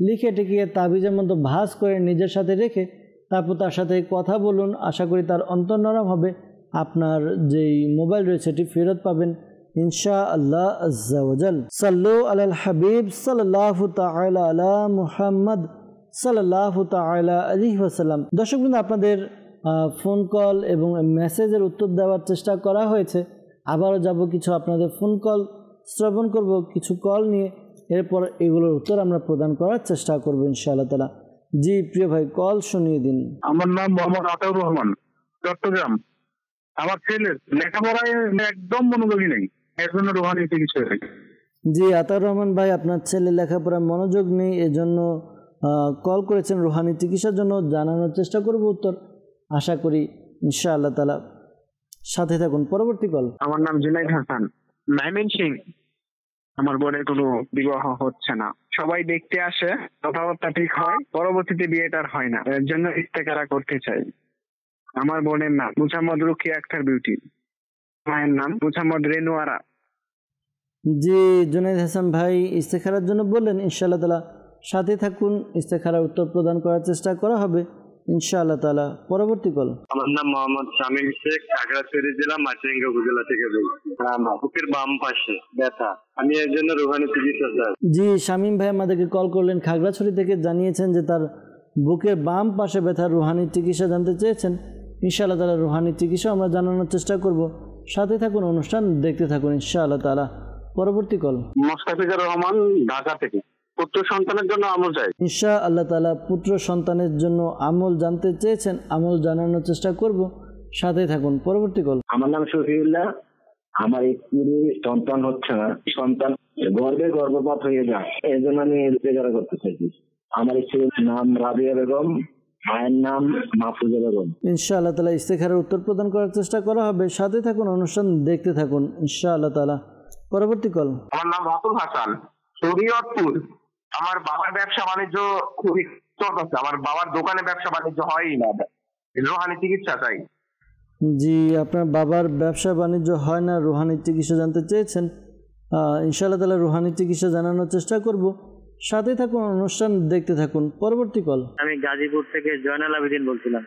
লিখে এটিকে তাবিজের মধ্যে ভাঁজ করে নিজের সাথে রেখে তারপর তার সাথে কথা বলুন। আশা করি তার অন্তর নরম হবে, আপনার যেই মোবাইল রয়েছে এটি ফেরত পাবেন ইনশাআল্লাহ আজ্জা ওয়া জাল। সাল্লু আলাল হাবিব সাল্লাল্লাহু তাআলা আলা মুহাম্মদ সাল্লাল্লাহু তাআলা আলাইহি ওয়াসাল্লাম। দর্শকবৃন্দ, আপনাদের ফোন কল এবং মেসেজের উত্তর দেওয়ার চেষ্টা করা হয়েছে। আবারও যাব কিছু আপনাদের ফোন কল শ্রবণ করব, কিছু কল নিয়ে, এরপর এগুলোর উত্তর আমরা প্রদান করার চেষ্টা করব ইনশাআল্লাহ তাআলা। জি প্রিয় ভাই, কল শুনিয়ে দিন। আমার নাম মোহাম্মদ আতাউর রহমান, চট্টগ্রাম। আমার ছেলের লেখাপড়ায় একদম মনোযোগী নেই, এর জন্য রুহানি চিকিৎসা। জি আতাউর রহমান ভাই, আপনার ছেলে লেখাপড়ায় মনোযোগ নেই, এজন্য কল করেছেন রুহানি চিকিৎসার জন্য। জানানোর চেষ্টা করব উত্তর, আশা করি ইনশাআল্লাহ তাআলা। সাথে থাকুন। পরবর্তী কল। আমার নাম জুনাইদ হাসান, ময়মনসিংহ। আমার বোনের কোনো বিবাহ হচ্ছে না, সবাই দেখতে আসে, কথাবার্তা ঠিক হয়, পরবর্তীতে বিয়েটার হয় না, এর জন্য ইস্তেখারা করতে চাই। আমার বোনের নাম মুহাম্মদ রুকিয়া আক্তার বিউটি, মায়ের নাম মুহাম্মদ রেনুয়ারা। জি জুনাইদ হাসান ভাই, ইস্তেখারার জন্য বললেন, ইনশাআল্লাহ তাআলা সাথে থাকুন, ইস্তেখারার উত্তর প্রদান করার চেষ্টা করা হবে ইনশাআল্লাহ তাআলা। পরবর্তী কল। আমার নাম মোহাম্মদ শামীম শেখ, খাগড়াছড়ি জেলা মাটিরাঙ্গা উপজেলা থেকে বলছি। বুকের বাম পাশে ব্যথা, আমি এর জন্য রুহানি চিকিৎসা চাই। জি শামীম ভাই আমাদেরকে কল করলেন খাগড়াছড়ি থেকে, জানিয়েছেন যে তার বুকের বাম পাশে ব্যথা, রুহানি চিকিৎসা জানতে চেয়েছেন। ইনশাআল্লাহ তাআলা রুহানি চিকিৎসা আমরা জানানোর চেষ্টা করব। সাথে থাকুন, অনুষ্ঠান দেখতে থাকুন ইনশাআল্লাহ তাআলা। পরবর্তী কল। মোস্তাফিজুর রহমান, ঢাকা থেকে। পুত্র সন্তানের জন্য আমল চাই ইনশাআল্লাহ তাআলা। পুত্র সন্তানের জন্য আমল জানতে চেয়েছেন, আমল জানানোর চেষ্টা করব। সাথে থাকুন। পরবর্তী কল। আমার নাম শফিউল্লাহ। আমার স্ত্রী সন্তান হচ্ছে না, সন্তান গর্ভপাত হয়ে যায়, এই জন্য আমি ইস্তেখারা করতে চাইছি। আমার স্ত্রীর নাম রাবিয়া বেগম, মায়ের নাম মাহফুজা বেগম। ইনশাআল্লাহ তাআলা ইস্তেখারার উত্তর প্রদান করার চেষ্টা করা হবে। সাথে থাকুন, অনুষ্ঠান দেখতে থাকুন ইনশাআল্লাহ তাআলা। পরবর্তী কল। আমার নাম রাতুল হাসান, শরীয়তপুর। আমার বাবার ব্যবসা বাণিজ্য খুবই চলতেছে, আমার বাবার দোকানে ব্যবসা বাণিজ্য হয়ই না, রুহানি চিকিৎসা চাই। জি আপনার বাবার ব্যবসা বাণিজ্য হয় না, রুহানি চিকিৎসা জানতে চেয়েছেন। ইনশাআল্লাহ তাআলা রুহানি চিকিৎসা জানানোর চেষ্টা করব। সাথে থাকুন, অনুষ্ঠান দেখতে থাকুন। পরবর্তী কল। আমি গাজীপুর থেকে জয়নাল আবেদিন বলছিলাম।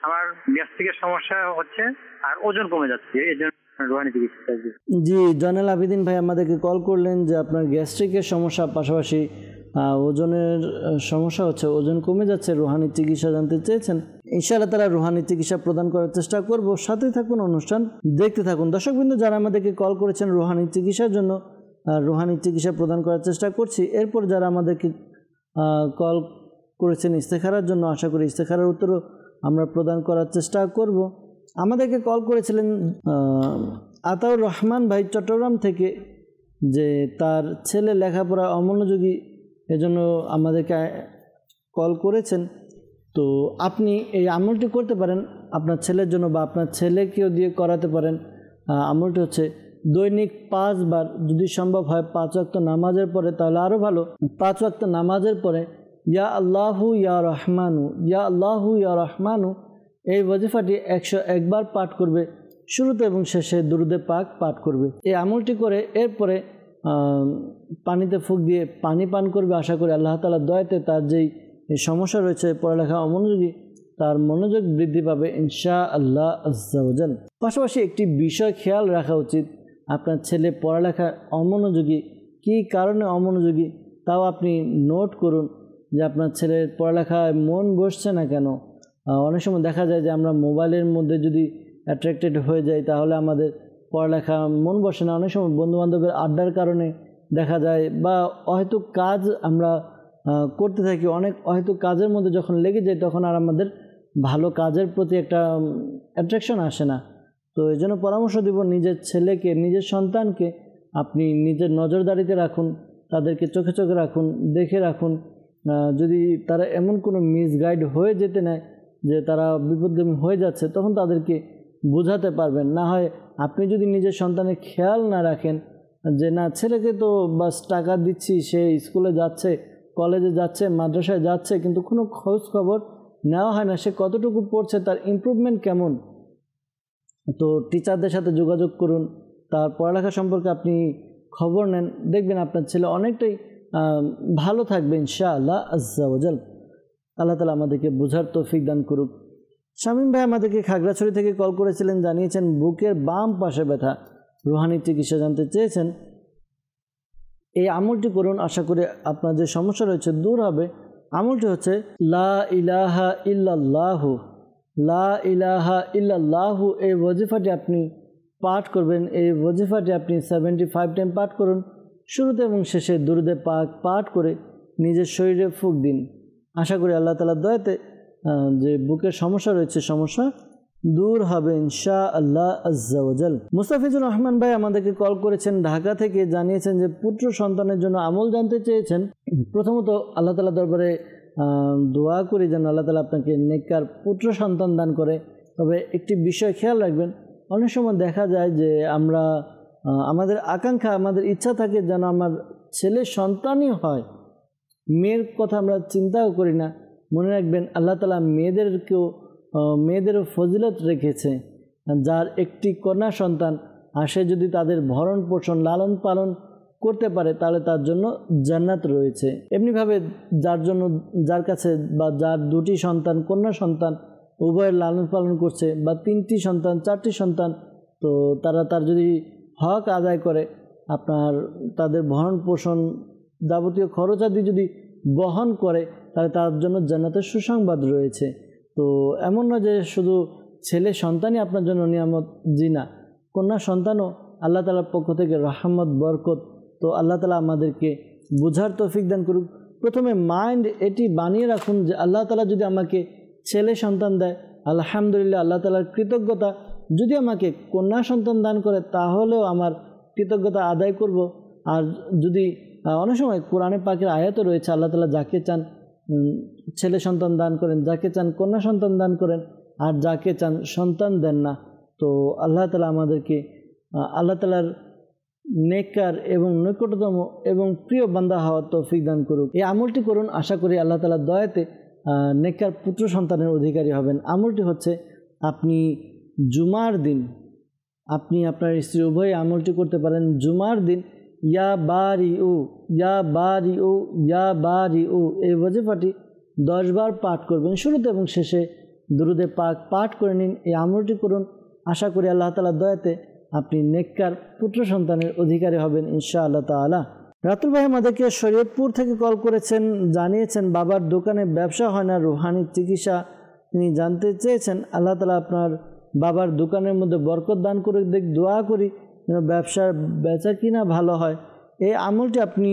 আমার গ্যাস্ট্রিকের সমস্যা হচ্ছে আর ওজন কমে যাচ্ছে, এই জন্য রুহানি চিকিৎসা চাইছি। জি জয়নাল আবেদিন ভাই আমাদেরকে কল করলেন যে আপনার গ্যাস্ট্রিকের সমস্যা, পাশাপাশি ওজনের সমস্যা হচ্ছে, ওজন কমে যাচ্ছে, রুহানি চিকিৎসা জানতে চেয়েছেন। ইনশাআল্লাহ তাআলা রুহানি চিকিৎসা প্রদান করার চেষ্টা করব। সাথে থাকুন, অনুষ্ঠান দেখতে থাকুন। দর্শকবৃন্দ, যারা আমাদেরকে কল করেছেন রুহানি চিকিৎসার জন্য, রুহানি চিকিৎসা প্রদান করার চেষ্টা করছি। এরপর যারা আমাদেরকে কল করেছেন ইস্তেখারার জন্য, আশা করি ইস্তেখারার উত্তরও আমরা প্রদান করার চেষ্টা করব। আমাদেরকে কল করেছিলেন আতাউর রহমান ভাই চট্টগ্রাম থেকে, যে তার ছেলে লেখাপড়া অমনোযোগী, এজন্য আমাদেরকে কল করেছেন, তো আপনি এই আমলটি করতে পারেন আপনার ছেলের জন্য বা আপনার ছেলেকেও দিয়ে করাতে পারেন। আমলটি হচ্ছে দৈনিক 5 বার, যদি সম্ভব হয় 5 ওয়াক্ত নামাজের পরে তাহলে আরও ভালো। 5 ওয়াক্ত নামাজের পরে ইয়া আল্লাহু ইয়া রহমানু, ইয়া আল্লাহু ইয়া রহমানু এই ওয়াজিফাটি 101 বার পাঠ করবে, শুরুতে এবং শেষে দুরুদে পাক পাঠ করবে। এই আমলটি করে এরপরে পানিতে ফুঁক দিয়ে পানি পান করবে। আশা করি আল্লাহ তাআলার দয়াতে তার যেই সমস্যা রয়েছে পড়ালেখা অমনোযোগী, তার মনোযোগ বৃদ্ধি পাবে ইনশাআল্লাহ আজ্জা ওয়া জাল। পাশাপাশি একটি বিষয় খেয়াল রাখা উচিত, আপনার ছেলে পড়ালেখায় অমনোযোগী, কী কারণে অমনোযোগী তাও আপনি নোট করুন যে আপনার ছেলের পড়ালেখায় মন বসছে না কেন। অনেক সময় দেখা যায় যে আমরা মোবাইলের মধ্যে যদি অ্যাট্রাক্টেড হয়ে যাই তাহলে আমাদের পড়ালেখা মন বসে না। অনেক সময় বন্ধুবান্ধবের আড্ডার কারণে দেখা যায়, বা হয়তো কাজ আমরা করতে থাকি, হয়তো কাজের মধ্যে যখন লেগে যায় তখন আর আমাদের ভালো কাজের প্রতি একটা অ্যাট্রাকশন আসে না। তো এই জন্য পরামর্শ দিব, নিজের ছেলেকে, নিজের সন্তানকে আপনি নিজের নজরদারিতে রাখুন, তাদেরকে চোখে চোখে রাখুন, দেখে রাখুন। যদি তারা এমন কোনো মিসগাইড হয়ে যেতে নেয় যে তারা বিপদগামী হয়ে যাচ্ছে, তখন তাদেরকে বোঝাতে পারবেন। না হয় আপনি যদি নিজের সন্তানের খেয়াল না রাখেন যে না ছেলেকে তো বাস টাকা দিচ্ছি, সে স্কুলে যাচ্ছে, কলেজে যাচ্ছে, মাদ্রাসায় যাচ্ছে, কিন্তু কোনো খোঁজ খবর নেওয়া হয় না সে কতটুকু পড়ছে, তার ইমপ্রুভমেন্ট কেমন। তো টিচারদের সাথে যোগাযোগ করুন, তার পড়ালেখা সম্পর্কে আপনি খবর নেন, দেখবেন আপনার ছেলে অনেকটাই ভালো থাকবে ইনশাআল্লাহ আজ্জা ওয়া জাল। আল্লাহ তাআলা আমাদেরকে বোঝার তৌফিক দান করুক। শামীম ভাই আমাদেরকে খাগড়াছড়ি থেকে কল করেছিলেন, জানিয়েছেন বুকের বাম পাশে ব্যথা, রুহানি চিকিৎসা জানতে চেয়েছেন। এই আমলটি করুন, আশা করি আপনার যে সমস্যা রয়েছে দূর হবে। আমলটি হচ্ছে লা ইলাহা ইল্লাল্লাহু, লা ইলাহা ইল্লাল্লাহু এই ওয়াজিফাটি আপনি পাঠ করবেন। এই ওয়াজিফাটি আপনি 75 টাইম পাঠ করুন, শুরুতে এবং শেষে দুরুদে পাক পাঠ করে নিজের শরীরে ফুঁক দিন। আশা করি আল্লাহ তাআলার দয়াতে যে বুকের সমস্যা রয়েছে সমস্যা দূর হবে ইনশাআল্লাহ আজ্জা ওয়া জাল। মুস্তাফিজুর রহমান ভাই আমাদেরকে কল করেছেন ঢাকা থেকে, জানিয়েছেন যে পুত্র সন্তানের জন্য আমল জানতে চেয়েছেন। প্রথমত আল্লাহ তাআলার দরবারে দোয়া করি যেন আল্লাহ তাআলা আপনাকে নেককার পুত্র সন্তান দান করে। তবে একটি বিষয় খেয়াল রাখবেন, অনেক সময় দেখা যায় যে আমরা আমাদের আকাঙ্ক্ষা, আমাদের ইচ্ছা থাকে যেন আমার ছেলে সন্তানই হয়, মেয়ের কথা আমরা চিন্তাও করি না। মনে রাখবেন আল্লাহ তাআলা মেয়েদেরও ফজিলত রেখেছে, যার একটি কন্যা সন্তান আর সে যদি তাদের ভরণ পোষণ লালন পালন করতে পারে তাহলে তার জন্য জান্নাত রয়েছে। এমনিভাবে যার কাছে বা যার 2টি সন্তান, কন্যা সন্তান উভয়ের লালন পালন করছে, বা 3টি সন্তান, 4টি সন্তান, তো তার যদি হক আদায় করে, আপনার তাদের ভরণ পোষণ যাবতীয় খরচাদি যদি বহন করে, তাহলে তার জন্য জান্নাতের সুসংবাদ রয়েছে। তো এমন না যে শুধু ছেলে সন্তানই আপনার জন্য নিয়ামত, জি না, কন্যা সন্তানও আল্লাহ তাআলার পক্ষ থেকে রহমত, বরকত। তো আল্লাহ তাআলা আমাদেরকে বুঝার তৌফিক দান করুক। প্রথমে মাইন্ড এটি বানিয়ে রাখুন যে আল্লাহ তাআলা যদি আমাকে ছেলে সন্তান দেয় আলহামদুলিল্লাহ, আল্লাহ তাআলার কৃতজ্ঞতা। যদি আমাকে কন্যা সন্তান দান করে তাহলেও আমার কৃতজ্ঞতা আদায় করব। আর যদি অনেক সময় কোরআনে পাকের আয়াতও রয়েছে, আল্লাহ তাআলা যাকে চান ছেলে সন্তান দান করেন, যাকে চান কন্যা সন্তান দান করেন, আর যাকে চান সন্তান দেন না। তো আল্লাহ তাআলা আমাদেরকে আল্লাহ তাআলার নেককার এবং নিকটতম এবং প্রিয় বান্দা হওয়ার তৌফিক দান করুক। এই আমলটি করুন, আশা করি আল্লাহ তাআলার দয়াতে নেককার পুত্র সন্তানের অধিকারী হবেন। আমলটি হচ্ছে আপনি জুমার দিন, আপনি আপনার স্ত্রী উভয় আমলটি করতে পারেন। জুমার দিন ইয়া বারিউ, ইয়া বারিউ, ইয়া বারিউ এই ওয়াজিফাটি 10 বার পাঠ করবেন, শুরুতে এবং শেষে দুরুদে পাক পাঠ করে নিন। এই আমলটি করুন, আশা করি আল্লাহ তাআলার দয়াতে আপনি নেককার পুত্র সন্তানের অধিকারী হবেন ইনশাআল্লাহ তাআলা। রাতুল ভাই আমাদেরকে শরীয়তপুর থেকে কল করেছেন, জানিয়েছেন বাবার দোকানে ব্যবসা হয় না, রুহানি চিকিৎসা তিনি জানতে চেয়েছেন। আল্লাহ তাআলা আপনার বাবার দোকানের মধ্যে বরকত দান করে দোয়া করি যেন ব্যবসার বেচা কিনা ভালো হয়। এই আমলটি আপনি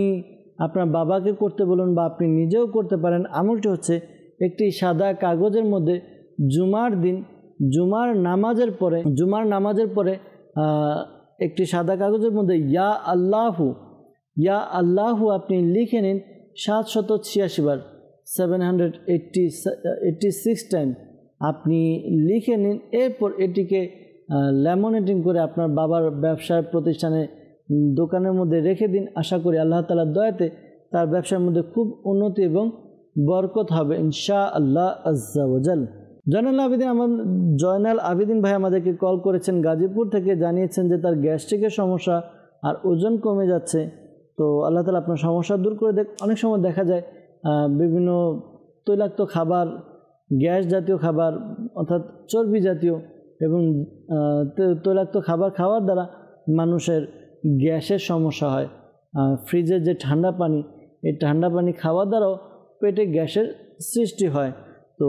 আপনার বাবাকে করতে বলুন বা আপনি নিজেও করতে পারেন। আমলটি হচ্ছে একটি সাদা কাগজের মধ্যে জুমার দিন জুমার নামাজের পরে একটি সাদা কাগজের মধ্যে ইয়া আল্লাহু আপনি লিখে নিন 786 বার। 786 টাইম আপনি লিখে নিন। এরপর এটিকে ল্যামিনেটিং করে আপনার বাবার ব্যবসার প্রতিষ্ঠানে দোকানের মধ্যে রেখে দিন। আশা করি আল্লাহ তাআলার দয়াতে তার ব্যবসার মধ্যে খুব উন্নতি এবং বরকত হবে ইনশাআল্লাহ আজ্জা ওয়া জাল। জয়নাল আবেদিন ভাই আমাদেরকে কল করেছেন গাজীপুর থেকে, জানিয়েছেন যে তার গ্যাস্ট্রিকের সমস্যা আর ওজন কমে যাচ্ছে। তো আল্লাহ তাআলা আপনার সমস্যা দূর করে দেখ। অনেক সময় দেখা যায় বিভিন্ন তৈলাক্ত খাবার, গ্যাস জাতীয় খাবার অর্থাৎ চর্বি জাতীয় এবং তৈলাক্ত খাবার খাওয়ার দ্বারা মানুষের গ্যাসের সমস্যা হয়। ফ্রিজের যে ঠান্ডা পানি, এই ঠান্ডা পানি খাওয়ার দ্বারাও পেটে গ্যাসের সৃষ্টি হয়। তো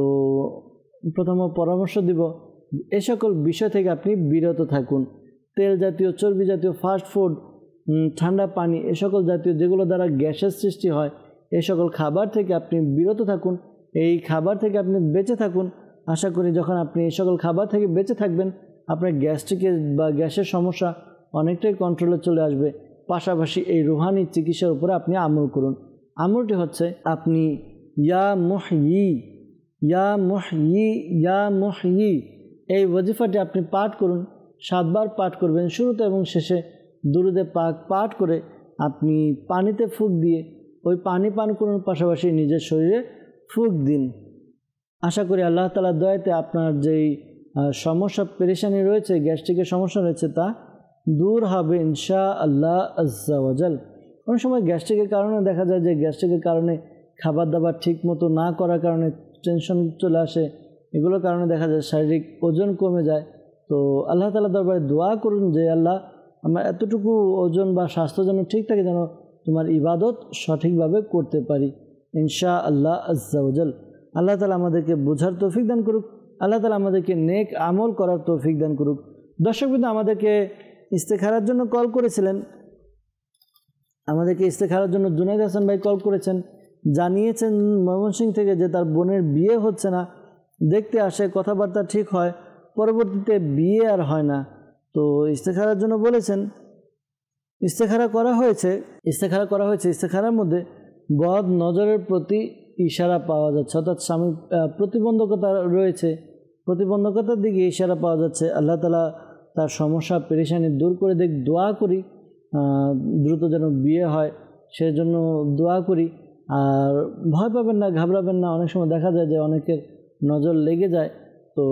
প্রথম পরামর্শ দিব, এ সকল বিষয় থেকে আপনি বিরত থাকুন। তেল জাতীয়, চর্বি জাতীয়, ফাস্ট ফুড, ঠান্ডা পানি, এ সকল জাতীয় যেগুলো দ্বারা গ্যাসের সৃষ্টি হয়, এই সকল খাবার থেকে আপনি বিরত থাকুন। এই খাবার থেকে আপনি বেঁচে থাকুন। আশা করি যখন আপনি এই সকল খাবার থেকে বেঁচে থাকবেন, আপনার গ্যাস্ট্রিকের বা গ্যাসের সমস্যা অনেকটাই কন্ট্রোলে চলে আসবে। পাশাপাশি এই রুহানি চিকিৎসার উপরে আপনি আমল করুন। আমলটি হচ্ছে আপনি ইয়া মুহয়ি ইয়া মুহয়ি ইয়া মুহয়ি এই ওয়াজিফাটি আপনি পাঠ করুন। 7 বার পাঠ করবেন, শুরুতে এবং শেষে দুরুদে পাক পাঠ করে আপনি পানিতে ফুঁক দিয়ে ওই পানি পান করুন, পাশাপাশি নিজের শরীরে ফুঁক দিন। আশা করি আল্লাহ তাআলার দয়াতে আপনার যেই সমস্যা পেরেশানি রয়েছে, গ্যাস্ট্রিকের সমস্যা রয়েছে, তা দূর হবে ইনশাআল্লাহ আজ্জা ওয়া জাল। অনেক সময় গ্যাস্ট্রিকের কারণে দেখা যায় যে গ্যাস্ট্রিকের কারণে খাবার দাবার ঠিক মতো না করার কারণে টেনশন চলে আসে, এগুলোর কারণে দেখা যায় শারীরিক ওজন কমে যায়। তো আল্লাহ তাআলার দরবারে দোয়া করুন যে আল্লাহ, আমরা এতটুকু ওজন বা স্বাস্থ্য যেন ঠিক থাকে, যেন তোমার ইবাদত সঠিকভাবে করতে পারি ইনশাআল্লাহ আজ্জা ওয়া জাল। আল্লাহ তাআলা আমাদেরকে বোঝার তৌফিক দান করুক। আল্লাহ তাআলা আমাদেরকে নেক আমল করার তৌফিক দান করুক। দর্শকবৃন্দ, আমাদেরকে ইস্তেখারার জন্য কল করেছিলেন, আমাদেরকে ইস্তেখারার জন্য জুনাইদ হাসান ভাই কল করেছেন, জানিয়েছেন ময়মনসিংহ থেকে যে তার বোনের বিয়ে হচ্ছে না, দেখতে আসে, কথাবার্তা ঠিক হয়, পরবর্তীতে বিয়ে আর হয় না। তো ইস্তেখারার জন্য বলেছেন, ইস্তেখারা করা হয়েছে। ইস্তেখারার মধ্যে বদ নজরের প্রতি ইশারা পাওয়া যাচ্ছে, অর্থাৎ স্বামী প্রতিবন্ধকতা রয়েছে, প্রতিবন্ধকতার দিকে ইশারা পাওয়া যাচ্ছে। আল্লাহ তাআলা তার সমস্যা পেরেশানি দূর করে দেখ, দোয়া করি দ্রুত যেন বিয়ে হয়, সেজন্য দোয়া করি। আর ভয় পাবেন না, ঘাবড়াবেন না। অনেক সময় দেখা যায় যে অনেকের নজর লেগে যায়। তো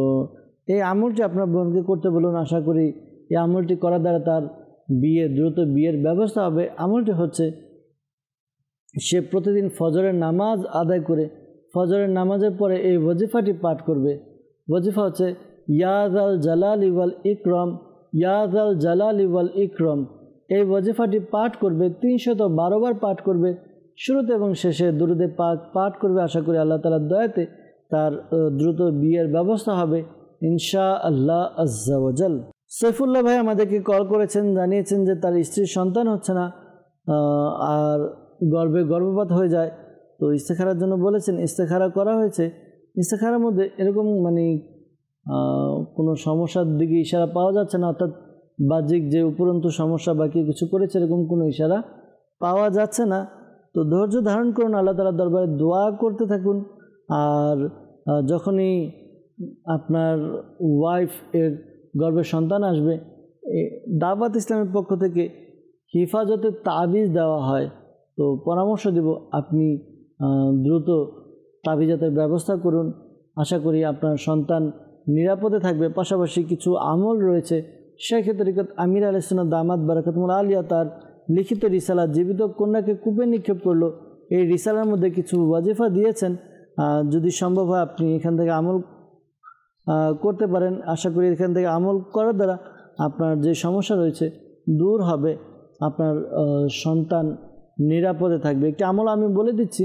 এই আমলটি আপনার বোনকে করতে বলুন। আশা করি এই আমলটি করার দ্বারা তার দ্রুত বিয়ের ব্যবস্থা হবে। আমলটি হচ্ছে সে প্রতিদিন ফজরের নামাজ আদায় করে ফজরের নামাজের পরে এই ওয়াজিফাটি পাঠ করবে। ওয়াজিফা হচ্ছে ইয়া যাল জালালি ওয়াল ইকরাম, ইয়া যাল জালালি ওয়াল ইকরাম। এই ওয়াজিফাটি পাঠ করবে, 312 বার পাঠ করবে, শুরুতে এবং শেষে দুরুদে পাক পাঠ করবে। আশা করি আল্লাহ তাআলার দয়াতে তার দ্রুত বিয়ের ব্যবস্থা হবে ইনশাআল্লাহ আজ্জা ওয়া জাল। সৈফুল্লাহ ভাই আমাদেরকে কল করেছেন, জানিয়েছেন যে তার স্ত্রীর সন্তান হচ্ছে না আর গর্ভপাত হয়ে যায়। তো ইস্তেখারার জন্য বলেছেন, ইস্তেখারা করা হয়েছে। ইস্তেখারার মধ্যে এরকম কোনো সমস্যার দিকে ইশারা পাওয়া যাচ্ছে না, অর্থাৎ বাহ্যিক যে উপরন্তু সমস্যা বা কিছু করেছে এরকম কোনো ইশারা পাওয়া যাচ্ছে না। তো ধৈর্য ধারণ করুন, আল্লাহ তাআলার দরবারে দোয়া করতে থাকুন। আর যখনই আপনার ওয়াইফ এর গর্ভে সন্তান আসবে, দাওয়াত ইসলামের পক্ষ থেকে হিফাজতের তাবিজ দেওয়া হয়। তো পরামর্শ দেব, আপনি দ্রুত তাবিজাতের ব্যবস্থা করুন। আশা করি আপনার সন্তান নিরাপদে থাকবে। পাশাপাশি কিছু আমল রয়েছে। শেখ তরিকত আমির আলাইহিস সালাম দামাত বারাকাতুল আলিয়া তার লিখিত রিসালা জীবিত কন্যাকে কূপে নিক্ষেপ করলো। এই রিসালার মধ্যে কিছু ওয়াজিফা দিয়েছেন, যদি সম্ভব হয় আপনি এখান থেকে আমল করতে পারেন। আশা করি এখান থেকে আমল করার দ্বারা আপনার যে সমস্যা রয়েছে দূর হবে, আপনার সন্তান নিরাপদে থাকবে। একটি আমল আমি বলে দিচ্ছি,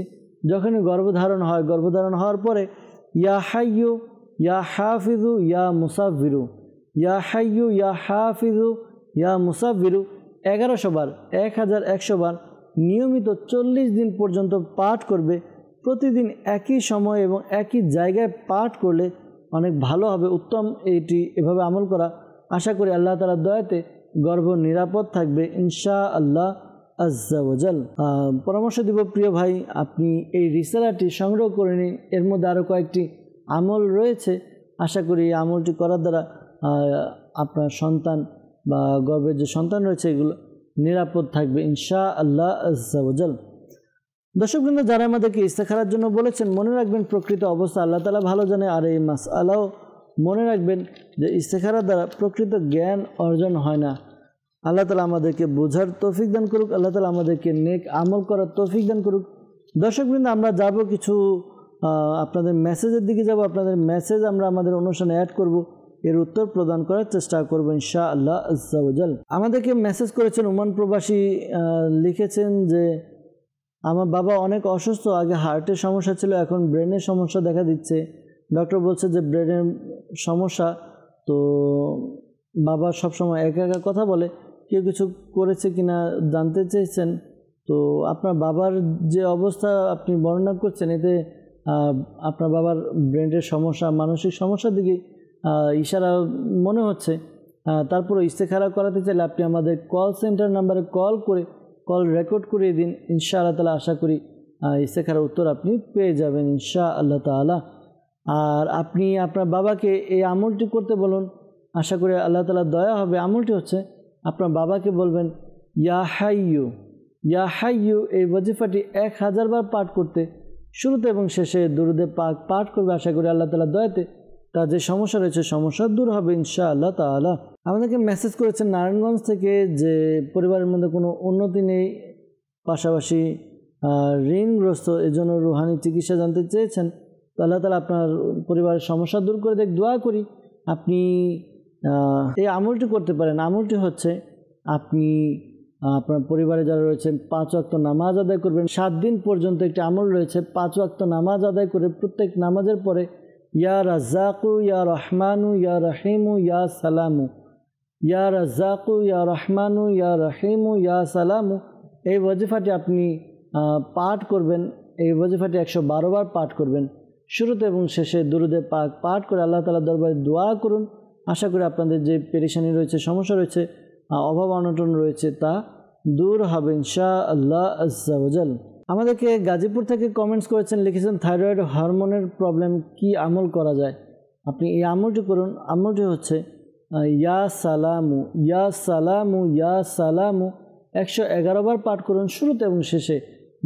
যখনই গর্ভধারণ হয়, গর্ভধারণ হওয়ার পরে ইয়া হাইয়ু ইয়া হাফিজু ইয়া মুসাফিরু, ইয়া হাইয়ু ইয়া হাফিজু ইয়া মুসাফিরু 1100 বার, 1100 বার নিয়মিত 40 দিন পর্যন্ত পাঠ করবে। প্রতিদিন একই সময় এবং একই জায়গায় পাঠ করলে অনেক ভালো হবে, উত্তম এটি এভাবে আমল করা। আশা করি আল্লাহ তাআলার দয়াতে গর্ভ নিরাপদ থাকবে ইনশাআল্লাহ আজ্জা ওয়াজাল। পরামর্শ দিব প্রিয় ভাই, আপনি এই রিসালাটি সংগ্রহ করে নিন। এর মধ্যে আরও কয়েকটি আমল রয়েছে, আশা করি এই আমলটি করার দ্বারা আপনার সন্তান বা গর্ভের যে সন্তান রয়েছে এগুলো নিরাপদ থাকবে ইনশাআল্লাহ আজ্জা ওয়াজাল। দর্শকবৃন্দ, যারা আমাদেরকে ইস্তেখারার জন্য বলেছেন, মনে রাখবেন প্রকৃত অবস্থা আল্লাহ তাআলা ভালো জানে। আর এই মাসআলাও মনে রাখবেন যে ইস্তেখারার দ্বারা প্রকৃত জ্ঞান অর্জন হয় না। আল্লাহ তাআলা আমাদেরকে বোঝার তৌফিক দান করুক, আল্লাহ তাআলা আমাদেরকে নেক আমল করার তৌফিক দান করুক। দর্শকবৃন্দ, আমরা যাব কিছু আপনাদের মেসেজের দিকে যাব। আপনাদের মেসেজ আমরা আমাদের অনুষ্ঠানে অ্যাড করব, এর উত্তর প্রদান করার চেষ্টা করব ইনশাআল্লাহ আজ্জা ওয়াজাল। আমাদেরকে মেসেজ করেছেন ওমান প্রবাসী, লিখেছেন যে আমার বাবা অনেক অসুস্থ, আগে হার্টের সমস্যা ছিল, এখন ব্রেনের সমস্যা দেখা দিচ্ছে। ডক্টর বলছে যে ব্রেনের সমস্যা, তো বাবা সবসময় একা একা কথা বলে, কেউ কিছু করেছে কিনা জানতে চেয়েছেন। তো আপনার বাবার যে অবস্থা আপনি বর্ণনা করছেন, এতে আপনার বাবার ব্রেনের সমস্যা, মানসিক সমস্যার দিকে ইশারা মনে হচ্ছে। তারপরে ইস্তেখারা করাতে চাইলে আপনি আমাদের কল সেন্টার নাম্বারে কল করে কল রেকর্ড করিয়ে দিন, ইনশাআল্লাহ তাআলা আশা করি ইস্তেখারার উত্তর আপনি পেয়ে যাবেন ইনশাআল্লাহ তাআলা। আর আপনি আপনার বাবাকে এই আমলটি করতে বলুন, আশা করি আল্লাহ তাআলার দয়া হবে। আমলটি হচ্ছে আপনার বাবাকে বলবেন ইয়া হাইয়ু, ইয়া হাইয়ু, এই ওয়াজিফাটি 1000 বার পাঠ করতে, শুরুতে এবং শেষে দুরুদে পাক পাঠ করবে। আশা করি আল্লাহ তাআলার দয়াতে তার যে সমস্যা রয়েছে সমস্যা দূর হবে ইনশাআল্লাহ তাআলা। আমাদেরকে মেসেজ করেছেন নারায়ণগঞ্জ থেকে যে পরিবারের মধ্যে কোনো উন্নতি নেই, পাশাপাশি ঋণগ্রস্ত, এজন্য রুহানি চিকিৎসা জানতে চেয়েছেন। তো আল্লাহ তাআলা আপনার পরিবারের সমস্যা দূর করে দেখ, দোয়া করি। আপনি এই আমলটি করতে পারেন। আমলটি হচ্ছে আপনি আপনার পরিবারে যারা রয়েছেন 5 ওয়াক্ত নামাজ আদায় করবেন। 7 দিন পর্যন্ত একটি আমল রয়েছে, 5 ওয়াক্ত নামাজ আদায় করে প্রত্যেক নামাজের পরে ইয়া রাজ্জাকু ইয়া রহমানু ইয়া রহিমু ইয়া সালামু, ইয়া রাজ্জাকু ইয়া রহমানু ইয়া রহিমু ইয়া সালামু, এই ওয়াজিফাটি আপনি পাঠ করবেন। এই ওয়াজিফাটি 112 বার পাঠ করবেন। শুরুতে এবং শেষে দুরুদে পাক পাঠ করে আল্লাহ তাআলার দরবারে দোয়া করুন। আশা করি আপনাদের যে পেরেশানি রয়েছে, সমস্যা রয়েছে, অভাব অনটন রয়েছে, তা দূর হবে ইনশাআল্লাহ আজ্জা ওয়াজাল। আমাদেরকে গাজীপুর থেকে কমেন্টস করেছেন, লিখেছেন থাইরয়েড হরমোনের প্রবলেম, কি আমল করা যায়? আপনি এই আমলটি করুন। আমলটি হচ্ছে ইয়া সালামু, ইয়া সালামু, ইয়া সালামু 111 বার পাঠ করুন। শুরুতে এবং শেষে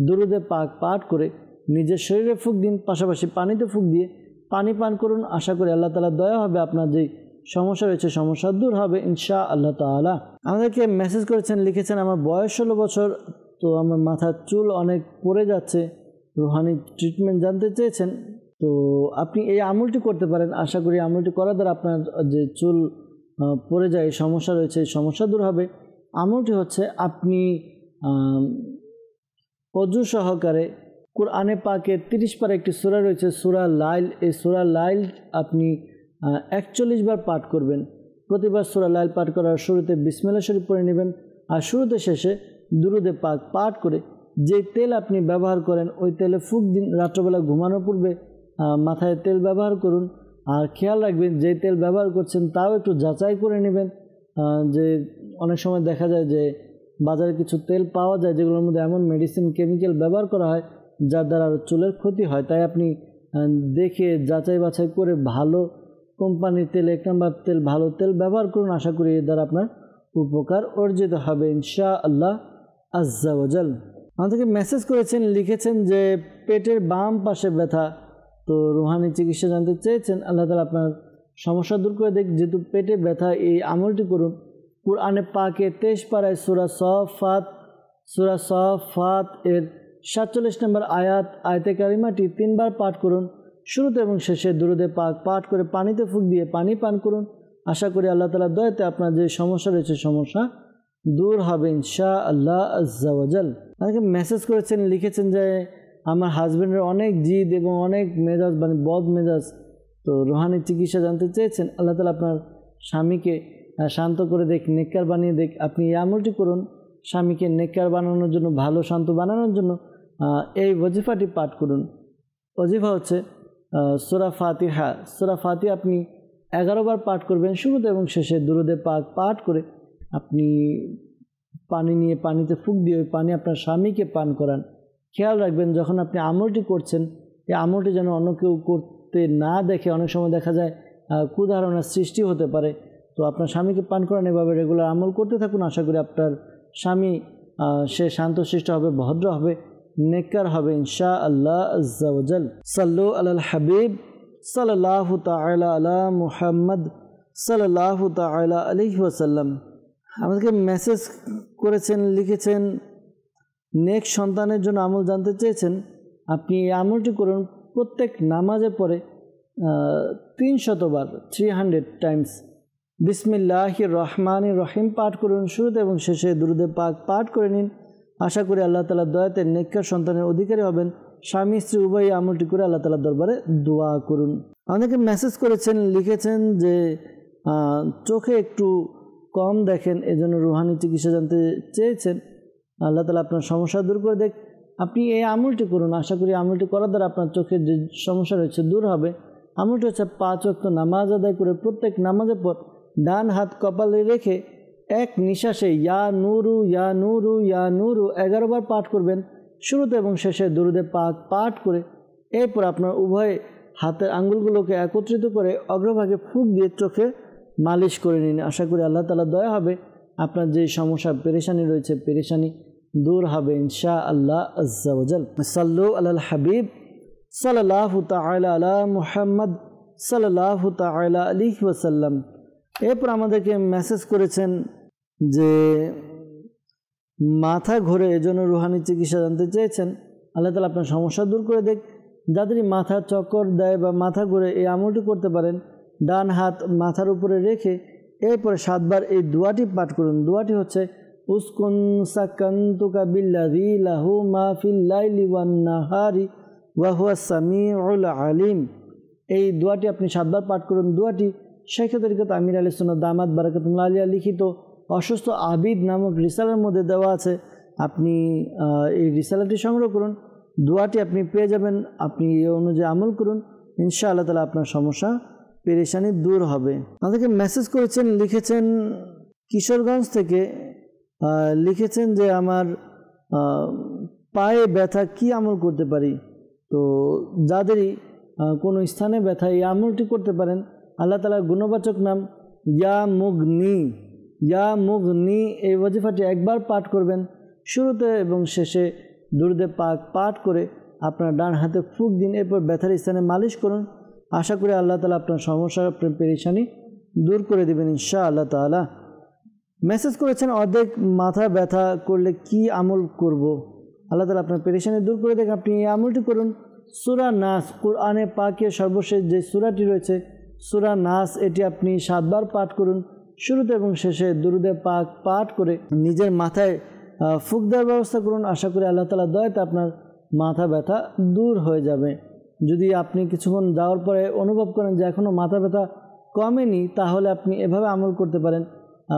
দুরুদে পাক পাঠ করে নিজের শরীরে ফুঁক দিন, পাশাপাশি পানিতে ফুঁক দিয়ে পানি পান করুন। আশা করি আল্লাহ তাআলার দয়া হবে, আপনার যেই সমস্যা রয়েছে সমস্যা দূর হবে ইনশাআল্লাহ তাআলা। আমাদেরকে মেসেজ করেছেন, লিখেছেন আমার বয়স 16 বছর, তো আমার মাথার চুল অনেক পড়ে যাচ্ছে, রুহানি ট্রিটমেন্ট জানতে চেয়েছেন। তো আপনি এই আমলটি করতে পারেন। আশা করি আমলটি করার দ্বারা আপনার যে চুল পড়ে যায়, এই সমস্যা রয়েছে, এই সমস্যা দূর হবে। আমলটি হচ্ছে আপনি অজু সহকারে কুরআনে পাকে 30 বার একটি সূরা রয়েছে সূরা লাইল, এই সূরা লাইল আপনি 41 বার পাঠ করবেন। প্রতিবার সূরা লাইল পাঠ করার শুরুতে বিসমিল্লাহ শরীফ পড়ে নেবেন, আর শুরুতে শেষে দুরুদে পাক পাঠ করে যে তেল আপনি ব্যবহার করেন ওই তেলে ফুঁক দিন। রাত্রবেলা ঘুমানোর পূর্বে মাথায় তেল ব্যবহার করুন। আর খেয়াল রাখবেন যে তেল ব্যবহার করছেন তাও একটু যাচাই করে নেবেন। যে অনেক সময় দেখা যায় যে বাজারে কিছু তেল পাওয়া যায় যেগুলোর মধ্যে এমন মেডিসিন কেমিক্যাল ব্যবহার করা হয় যার দ্বারা চুলের ক্ষতি হয়। তাই আপনি দেখে যাচাই বাছাই করে ভালো কোম্পানির তেল, 1 নম্বর তেল, ভালো তেল ব্যবহার করুন। আশা করি এর দ্বারা আপনার উপকার অর্জিত হবে ইনশাআল্লাহ আজ্জা ওয়াজাল। আমাদেরকে মেসেজ করেছেন, লিখেছেন যে পেটের বাম পাশে ব্যথা, তো রুহানি চিকিৎসা জানতে চেয়েছেন। আল্লাহ তাআলা আপনার সমস্যা দূর করে দেখ। যেহেতু পেটে ব্যথা, এই আমলটি করুন। কুরআনে পাকে 23 পারায় সূরা সাফাত এর 47 নম্বর আয়াতে কারিমাটি 3 বার পাঠ করুন। শুরুতে এবং শেষে দুরুদে পাক পাঠ করে পানিতে ফুঁক দিয়ে পানি পান করুন। আশা করি আল্লাহ তাআলার দয়াতে আপনার যে সমস্যা রয়েছে সমস্যা দূর হবে ইনশাআল্লাহ আজ্জা ওয়াজাল। আমাকে মেসেজ করেছেন, লিখেছেন যে আমার হাজব্যান্ডের অনেক জিদ এবং অনেক মেজাজ, মানে বদ মেজাজ, তো রুহানি চিকিৎসা জানতে চেয়েছেন। আল্লাহ তাআলা আপনার স্বামীকে শান্ত করে দেখ, নেককার বানিয়ে দেখ। আপনি এই আমলটি করুন। স্বামীকে নেককার বানানোর জন্য, ভালো শান্ত বানানোর জন্য এই ওয়াজিফাটি পাঠ করুন। ওয়াজিফা হচ্ছে সূরা ফাতিহা। সূরা ফাতিহা আপনি 11 বার পাঠ করবেন। শুরুতে এবং শেষে দুরুদে পাক পাঠ করে আপনি পানি নিয়ে পানিতে ফুঁক দিয়ে ওই পানি আপনার স্বামীকে পান করান। খেয়াল রাখবেন যখন আপনি আমলটি করছেন এই আমলটি যেন অন্য কেউ করতে না দেখে। অনেক সময় দেখা যায় কুধারণার সৃষ্টি হতে পারে। তো আপনার স্বামীকে পান করান, এভাবে রেগুলার আমল করতে থাকুন। আশা করি আপনার স্বামী সে শান্তশিষ্ট হবে, ভদ্র হবে, নেককার হবে ইনশাআল্লাহ আজ্জা ওয়া জাল। সাল্লু আলাল হাবিব সাল্লাল্লাহু তাআলা আলা মুহাম্মদ সাল্লাল্লাহু তাআলা আলাইহি ওয়াসাল্লাম। আমাদেরকে মেসেজ করেছেন, লিখেছেন নেক্সট সন্তানের জন্য আমল জানতে চেয়েছেন। আপনি এই আমলটি করুন প্রত্যেক নামাজে পরে 300 বার 300 টাইমস বিসমিল্লাহির রহমানির রহিম পাঠ করুন। শুরুতে এবং শেষে দুরূদে পাক পাঠ করে নিন। আশা করি আল্লাহ তাআলার দয়াতে নেককার সন্তানের অধিকারী হবেন। স্বামী স্ত্রী উভয়ই আমলটি করে আল্লাহ তাআলার দরবারে দোয়া করুন। অনেকে মেসেজ করেছেন, লিখেছেন যে চোখে একটু কম দেখেন, এজন্য রুহানি চিকিৎসা জানতে চেয়েছেন। আল্লাহ তাআলা আপনার সমস্যা দূর করে দেখ। আপনি এই আমলটি করুন। আশা করি আমলটি করার দ্বারা আপনার চোখের যে সমস্যা রয়েছে দূর হবে। আমলটি হচ্ছে 5 ওয়াক্ত নামাজ আদায় করে প্রত্যেক নামাজের পর ডান হাত কপালে রেখে এক নিঃশ্বাসে ইয়া নূরু ইয়া নূরু ইয়া নূরু 11 বার পাঠ করবেন। শুরুতে এবং শেষে দুরূদে পাক পাঠ করে এরপর আপনার উভয় হাতের আঙ্গুলগুলোকে একত্রিত করে অগ্রভাগে ফুঁক দিয়ে চোখে মালিশ করে নিন। আশা করি আল্লাহ তাআলা দয়া হবে, আপনার যে সমস্যা পেরেশানি রয়েছে পেরেশানি দূর হবে ইনশাআল্লাহ আজ্জা ওয়া জাল। সাল্লু আলাল হাবিব সাল্লাল্লাহু তাআলা আলা মুহাম্মদ সাল্লাল্লাহু তাআলা আলাইহি ওয়াসাল্লাম। এরপর আমাদেরকে মেসেজ করেছেন যে মাথা ঘোরে, এজন্য রুহানি চিকিৎসা জানতে চেয়েছেন। আল্লাহ তাআলা আপনার সমস্যা দূর করে দেখ। যাদেরই মাথা চক্কর দেয় বা মাথা ঘোরে এই আমলটি করতে পারেন। ডান হাত মাথার উপরে রেখে এরপরে 7 বার এই দোয়াটি পাঠ করুন। দোয়াটি হচ্ছে উসকুন সাকান্তুকা বিল্লাযী লাহু মা ফিল লাইলি ওয়ান নাহারি ওয়া হুয়াস সামিউল আলিম। এই দোয়াটি আপনি 7 বার পাঠ করুন। দোয়াটি শেখ তরিকত আমির আলী সুন্নাত দামাত বারাকাতুল্লাহ আলিয়া লিখিত অসুস্থ আবিদ নামক রিসালার মধ্যে দেওয়া আছে। আপনি এই রিসালাটি সংগ্রহ করুন। দোয়াটি আপনি পেয়ে যাবেন। আপনি এই অনুযায়ী আমল করুন, ইনশাআল্লাহ তাআলা আপনার সমস্যা পেরেশানি দূর হবে। আমাদেরকে মেসেজ করেছেন, লিখেছেন কিশোরগঞ্জ থেকে, লিখেছেন যে আমার পায়ে ব্যথা কি আমল করতে পারি। তো যাদেরই কোনো স্থানে ব্যথা এই আমলটি করতে পারেন। আল্লাহ তাআলার গুণবাচক নাম ইয়া মুগনি, ইয়া মুগনি এই ওয়াজিফাটি 1 বার পাঠ করবেন। শুরুতে এবং শেষে দুরূদে পাক পাঠ করে আপনার ডান হাতে ফুঁক দিন। এরপর ব্যথার স্থানে মালিশ করুন। আশা করি আল্লাহ তাআলা আপনার সমস্যা আপনার পেরেশানি দূর করে দেবেন ইনশাআল্লাহ তাআলা। মেসেজ করেছেন অর্ধেক মাথা ব্যথা করলে কি আমল করব। আল্লাহ তাআলা আপনার পেরেশানি দূর করে দেখ। আপনি এই আমলটি করুন। সূরা নাস, কোরআনে পাকের সর্বশেষ যে সূরাটি রয়েছে সূরা নাস, এটি আপনি 7 বার পাঠ করুন। শুরুতে এবং শেষে দুরূদে পাক পাঠ করে নিজের মাথায় ফুঁক দেওয়ার ব্যবস্থা করুন। আশা করি আল্লাহ তাআলার দয়াতে আপনার মাথা ব্যথা দূর হয়ে যাবে। যদি আপনি কিছুক্ষণ যাওয়ার পরে অনুভব করেন যে এখনও মাথা ব্যথা কমেনি, তাহলে আপনি এভাবে আমল করতে পারেন।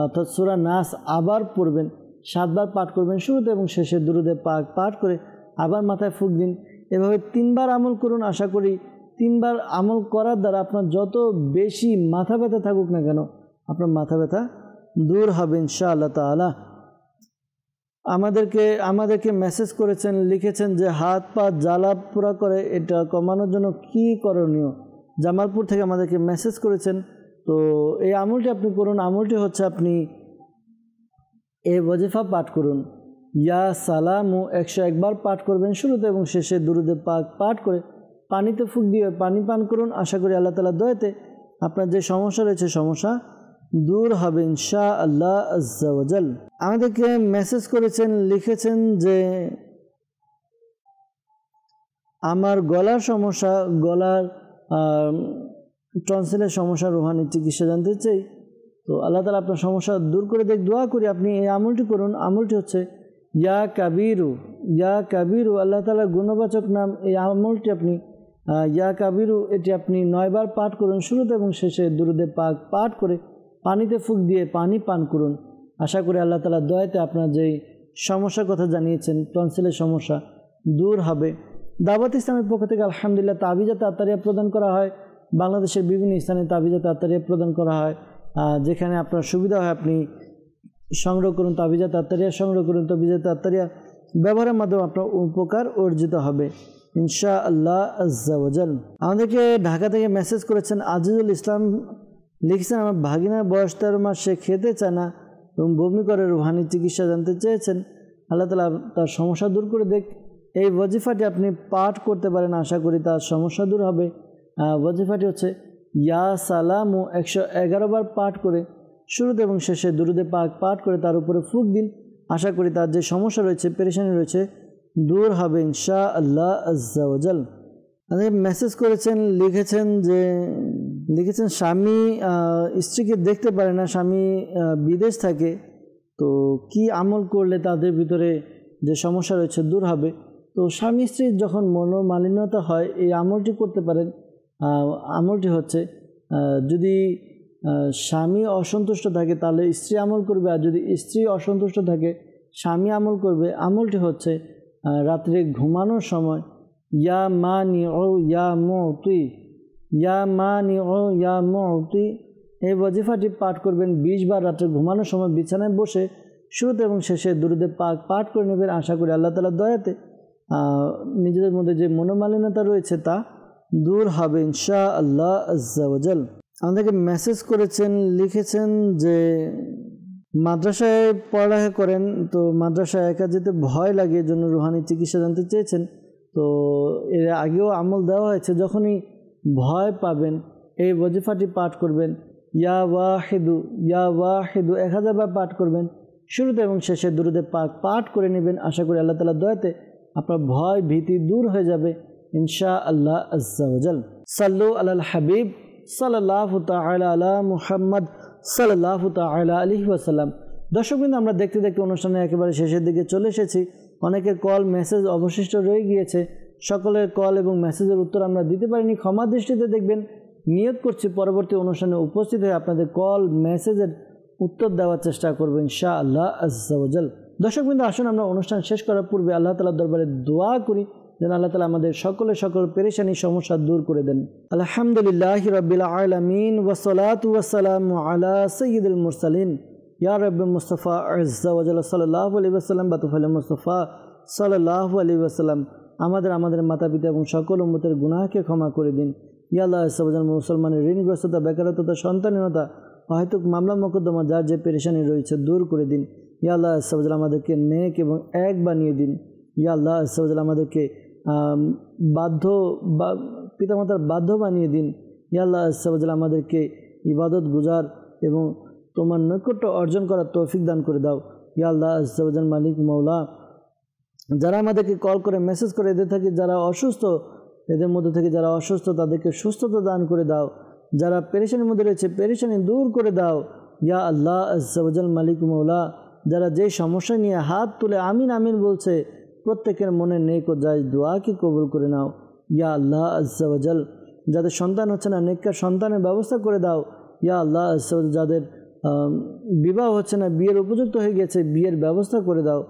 অর্থাৎ সূরা নাস আবার পড়বেন, 7 বার পাঠ করবেন। শুরুতে এবং শেষে দুরূদে পাক পাঠ করে আবার মাথায় ফুঁক দিন। এভাবে 3 বার আমল করুন। আশা করি 3 বার আমল করার দ্বারা আপনার যত বেশি মাথা ব্যথা থাকুক না কেন আপনার মাথা ব্যথা দূর হবে ইনশাআল্লাহ তাআলা। আমাদেরকে মেসেজ করেছেন, লিখেছেন যে হাত পা জ্বালা পোড়া করে, এটা কমানোর জন্য কি করণীয়। জামালপুর থেকে আমাদেরকে মেসেজ করেছেন। তো এই আমলটি আপনি করুন। আমলটি হচ্ছে আপনি এই ওয়াজিফা পাঠ করুন। ইয়া সালামু 101 বার পাঠ করবেন। শুরুতে এবং শেষে দুরূদে পাক পাঠ করে পানিতে ফুঁক দিয়ে পানি পান করুন। আশা করি আল্লাহ তাআলার দয়াতে আপনার যে সমস্যা রয়েছে সমস্যা দূর হবে ইনশাআল্লাহ আজ্জা ওয়া জাল। আমাদেরকে মেসেজ করেছেন, লিখেছেন যে আমার গলার সমস্যা, গলার টনসিলের সমস্যা, রুহানি চিকিৎসা জানতে চাই। তো আল্লাহ তাআলা আপনার সমস্যা দূর করে দেখ। দোয়া করি আপনি এই আমলটি করুন। আমলটি হচ্ছে ইয়া কাবিরু, ইয়া কাবিরু আল্লাহ তাআলার গুণবাচক নাম। এই আমলটি আপনি ইয়া কাবিরু এটি আপনি 9 বার পাঠ করুন। শুরুতে এবং শেষে দুরূদে পাক পাঠ করে পানিতে ফুঁক দিয়ে পানি পান করুন। আশা করি আল্লাহ তাআলার দয়াতে আপনার যেই সমস্যার কথা জানিয়েছেন টনসিলের সমস্যা দূর হবে। দাওয়াত ইসলামের পক্ষ থেকে আলহামদুলিল্লাহ তাবিজাত আত্তারিয়া প্রদান করা হয়। বাংলাদেশের বিভিন্ন স্থানে তাবিজাত আত্তারিয়া প্রদান করা হয়। যেখানে আপনার সুবিধা হয় আপনি সংগ্রহ করুন, তাবিজা তাত্তারিয়া সংগ্রহ করুন, তাবিজা তাত্তারিয়া ব্যবহারের মাধ্যমে আপনার উপকার অর্জিত হবে ইনশাআল্লাহ আজ্জা ওয়া জাল। আমাদেরকে ঢাকা থেকে মেসেজ করেছেন আজিজুল ইসলাম, লিখেছেন আমার ভাগিনার বয়স 13 মাস, সে খেতে চায় না এবং বমি করে, রুহানি চিকিৎসা জানতে চেয়েছেন। আল্লাহ তাআলা তার সমস্যা দূর করে দেখ। এই ওয়াজিফাটি আপনি পাঠ করতে পারেন, আশা করি তার সমস্যা দূর হবে। ওয়াজিফাটি হচ্ছে ইয়া সালামু 111 বার পাঠ করে শুরুতে এবং শেষে দুরুদে পাক পাঠ করে তার উপরে ফুঁক দিন। আশা করি তার যে সমস্যা রয়েছে, পেরেশানি রয়েছে, দূর হবে ইনশাআল্লাহ আজ্জা ওয়া জাল। মেসেজ করেছেন, লিখেছেন স্বামী স্ত্রীকে দেখতে পারে না, স্বামী বিদেশ থাকে, তো কি আমল করলে তাদের ভিতরে যে সমস্যা রয়েছে দূর হবে। তো স্বামী স্ত্রীর যখন মনোমালিন্যতা হয় এই আমলটি করতে পারেন। আমলটি হচ্ছে যদি স্বামী অসন্তুষ্ট থাকে তাহলে স্ত্রী আমল করবে, আর যদি স্ত্রী অসন্তুষ্ট থাকে স্বামী আমল করবে। আমলটি হচ্ছে রাত্রে ঘুমানোর সময় ইয়া মানি ও ইয়া মুতি, ইয়া মানি ও ইয়া মুতি এই ওয়াজিফাটি পাঠ করবেন 20 বার রাত্রে ঘুমানোর সময় বিছানায় বসে শুরুতে এবং শেষে দুরুদে পাক পাঠ করে নেবেন। আশা করি আল্লাহ তাআলার দয়াতে নিজেদের মধ্যে যে মনোমালিন্যতা রয়েছে তা দূর হবে ইনশাআল্লাহ আজ্জা ওয়া জাল। আমাদেরকে মেসেজ করেছেন, লিখেছেন যে মাদ্রাসায় পড়ালেখা করেন, তো মাদ্রাসায় একা যেতে ভয় লাগে, জন্য রুহানি চিকিৎসা জানতে চেয়েছেন। তো এর আগেও আমল দেওয়া হয়েছে, যখনই ভয় পাবেন এই ওয়াজিফাটি পাঠ করবেন ইয়া ওয়াহিদু 1000 বার পাঠ করবেন শুরুতে এবং শেষে দুরুদে পাক পাঠ করে নেবেন। আশা করি আল্লাহ তাআলার দয়াতে আপনার ভয় ভীতি দূর হয়ে যাবে ইনশাআল্লাহ আজ্জা ওয়া জাল। সাল্লু আলাল হাবিব সাল্লাল্লাহু তাআলা আলা মুহাম্মদ সাল্লাল্লাহু তাআলা আলাইহি ওয়াসাল্লাম। দর্শকবৃন্দ, আমরা দেখতে দেখতে অনুষ্ঠানের একেবারে শেষের দিকে চলে এসেছি। অনেকের কল মেসেজ অবশিষ্ট রয়ে গিয়েছে, সকলের কল এবং মেসেজের উত্তর আমরা দিতে পারিনি, ক্ষমা দৃষ্টিতে দেখবেন। নিয়ত করছি পরবর্তী অনুষ্ঠানে উপস্থিত হয়ে আপনাদের কল মেসেজের উত্তর দেওয়ার চেষ্টা করব ইনশাআল্লাহ আজ্জা ওয়া জাল। দর্শকবৃন্দ, আসুন আমরা অনুষ্ঠান শেষ করার পূর্বে আল্লাহ তাআলার দরবারে দোয়া করি যেন আল্লাহ তাআলা আমাদের সকল পেরেশানি সমস্যা দূর করে দেন। আলহামদুলিল্লাহি রাব্বিল আলামিন ওয়া সলাতু ওয়া সালামু আলা সাইয়্যিদিল মুরসালিন ইয়া রাব্বি মুস্তাফা আজ্জা ওয়া জাল সাল্লাল্লাহু আলাইহি ওয়াসাল্লাম বাতুফাল মুস্তাফা সাল্লাল্লাহু আলাইহি ওয়াসাল্লাম। আমাদের মাতা পিতা এবং সকল উম্মতের গুনাহকে ক্ষমা করে দিন। ইয়া আল্লাহ আজ্জা ওয়া জাল, মুসলমানের ঋণগ্রস্ততা, বেকারত্বতা, সন্তানহীনতা, অহেতুক মামলা মোকদ্দমা যার যে পেরেশানি রয়েছে দূর করে দিন। ইয়া আল্লাহ আজ্জা ওয়া জাল, আমাদেরকে নেক এবং এক বানিয়ে দিন। ইয়া আল্লাহ আজ্জা ওয়া জাল, আমাদেরকে পিতামাতার বাধ্য বানিয়ে দিন। ইয়া আল্লাহ আজ্জা ওয়া জাল, আমাদেরকে ইবাদত গুজার এবং তোমার নৈকট্য অর্জন করার তৌফিক দান করে দাও। ইয়া আল্লাহ আজ্জা ওয়া জাল, মালিক মওলা, যারা আমাদেরকে কল করে মেসেজ করে এদের থেকে যারা অসুস্থ, এদের মধ্যে থেকে যারা অসুস্থ তাদেরকে সুস্থতা দান করে দাও। যারা পেরেশানির মধ্যে রয়েছে পেরেশানি দূর করে দাও। ইয়া আল্লাহ আজ্জা ওয়া জাল, মালিক মওলা, যারা যেই সমস্যা নিয়ে হাত তুলে আমিন আমিন বলছে প্রত্যেকের মনে নেক ও জায়েজ দোয়াকে কবুল করে নাও। ইয়া আল্লাহ আজ্জা ওয়া জাল, যাদের সন্তান হচ্ছে না নেককার সন্তানের ব্যবস্থা করে দাও। ইয়া আল্লাহ আজ্জা ওয়া জাল, যাদের বিবাহ হচ্ছে না, বিয়ের উপযুক্ত হয়ে গেছে, বিয়ের ব্যবস্থা করে দাও।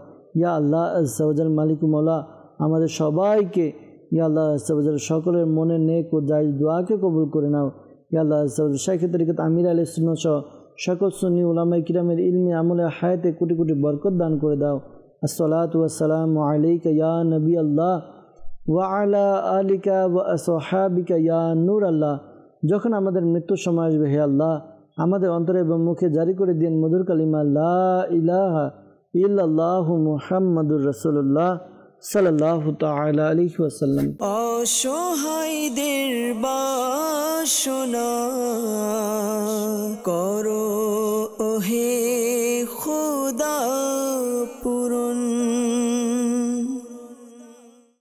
ইয়া আল্লাহ আজ্জা ওয়া জাল, মালিক মওলা, আমাদের সবাইকে ইয়া আল্লাহ আজ্জা ওয়া জাল সকলের মনে নেক ও জায়েজ দোয়াকে কবুল করে নাও। ইয়া আল্লাহ আজ্জা ওয়া জাল, শাইখ তরিকত আমির আহলে সুন্নাহ সহ সকল সুন্নি উলামায়ে কিরামের ইলমি আমলে হায়াতে কোটি কোটি বরকত দান করে দাও। আসসালাতু ওয়াসসালামু আলাইকা ইয়া নবী আল্লাহ ওয়া আলা আলিকা ওয়া আসহাবিকা ইয়া নূর আল্লাহ। যখন আমাদের মৃত্যুর সময় আসবে, হে আল্লাহ, আমাদের অন্তরে এবং মুখে জারি করে দিন মধুর কালিমা লা ইলাহা ইল্লাল্লাহু মুহাম্মাদুর রাসূলুল্লাহ সাল্লাল্লাহু তাআলা আলাইহি ওয়াসাল্লাম। অসহায়দের বাসনা করো ওহে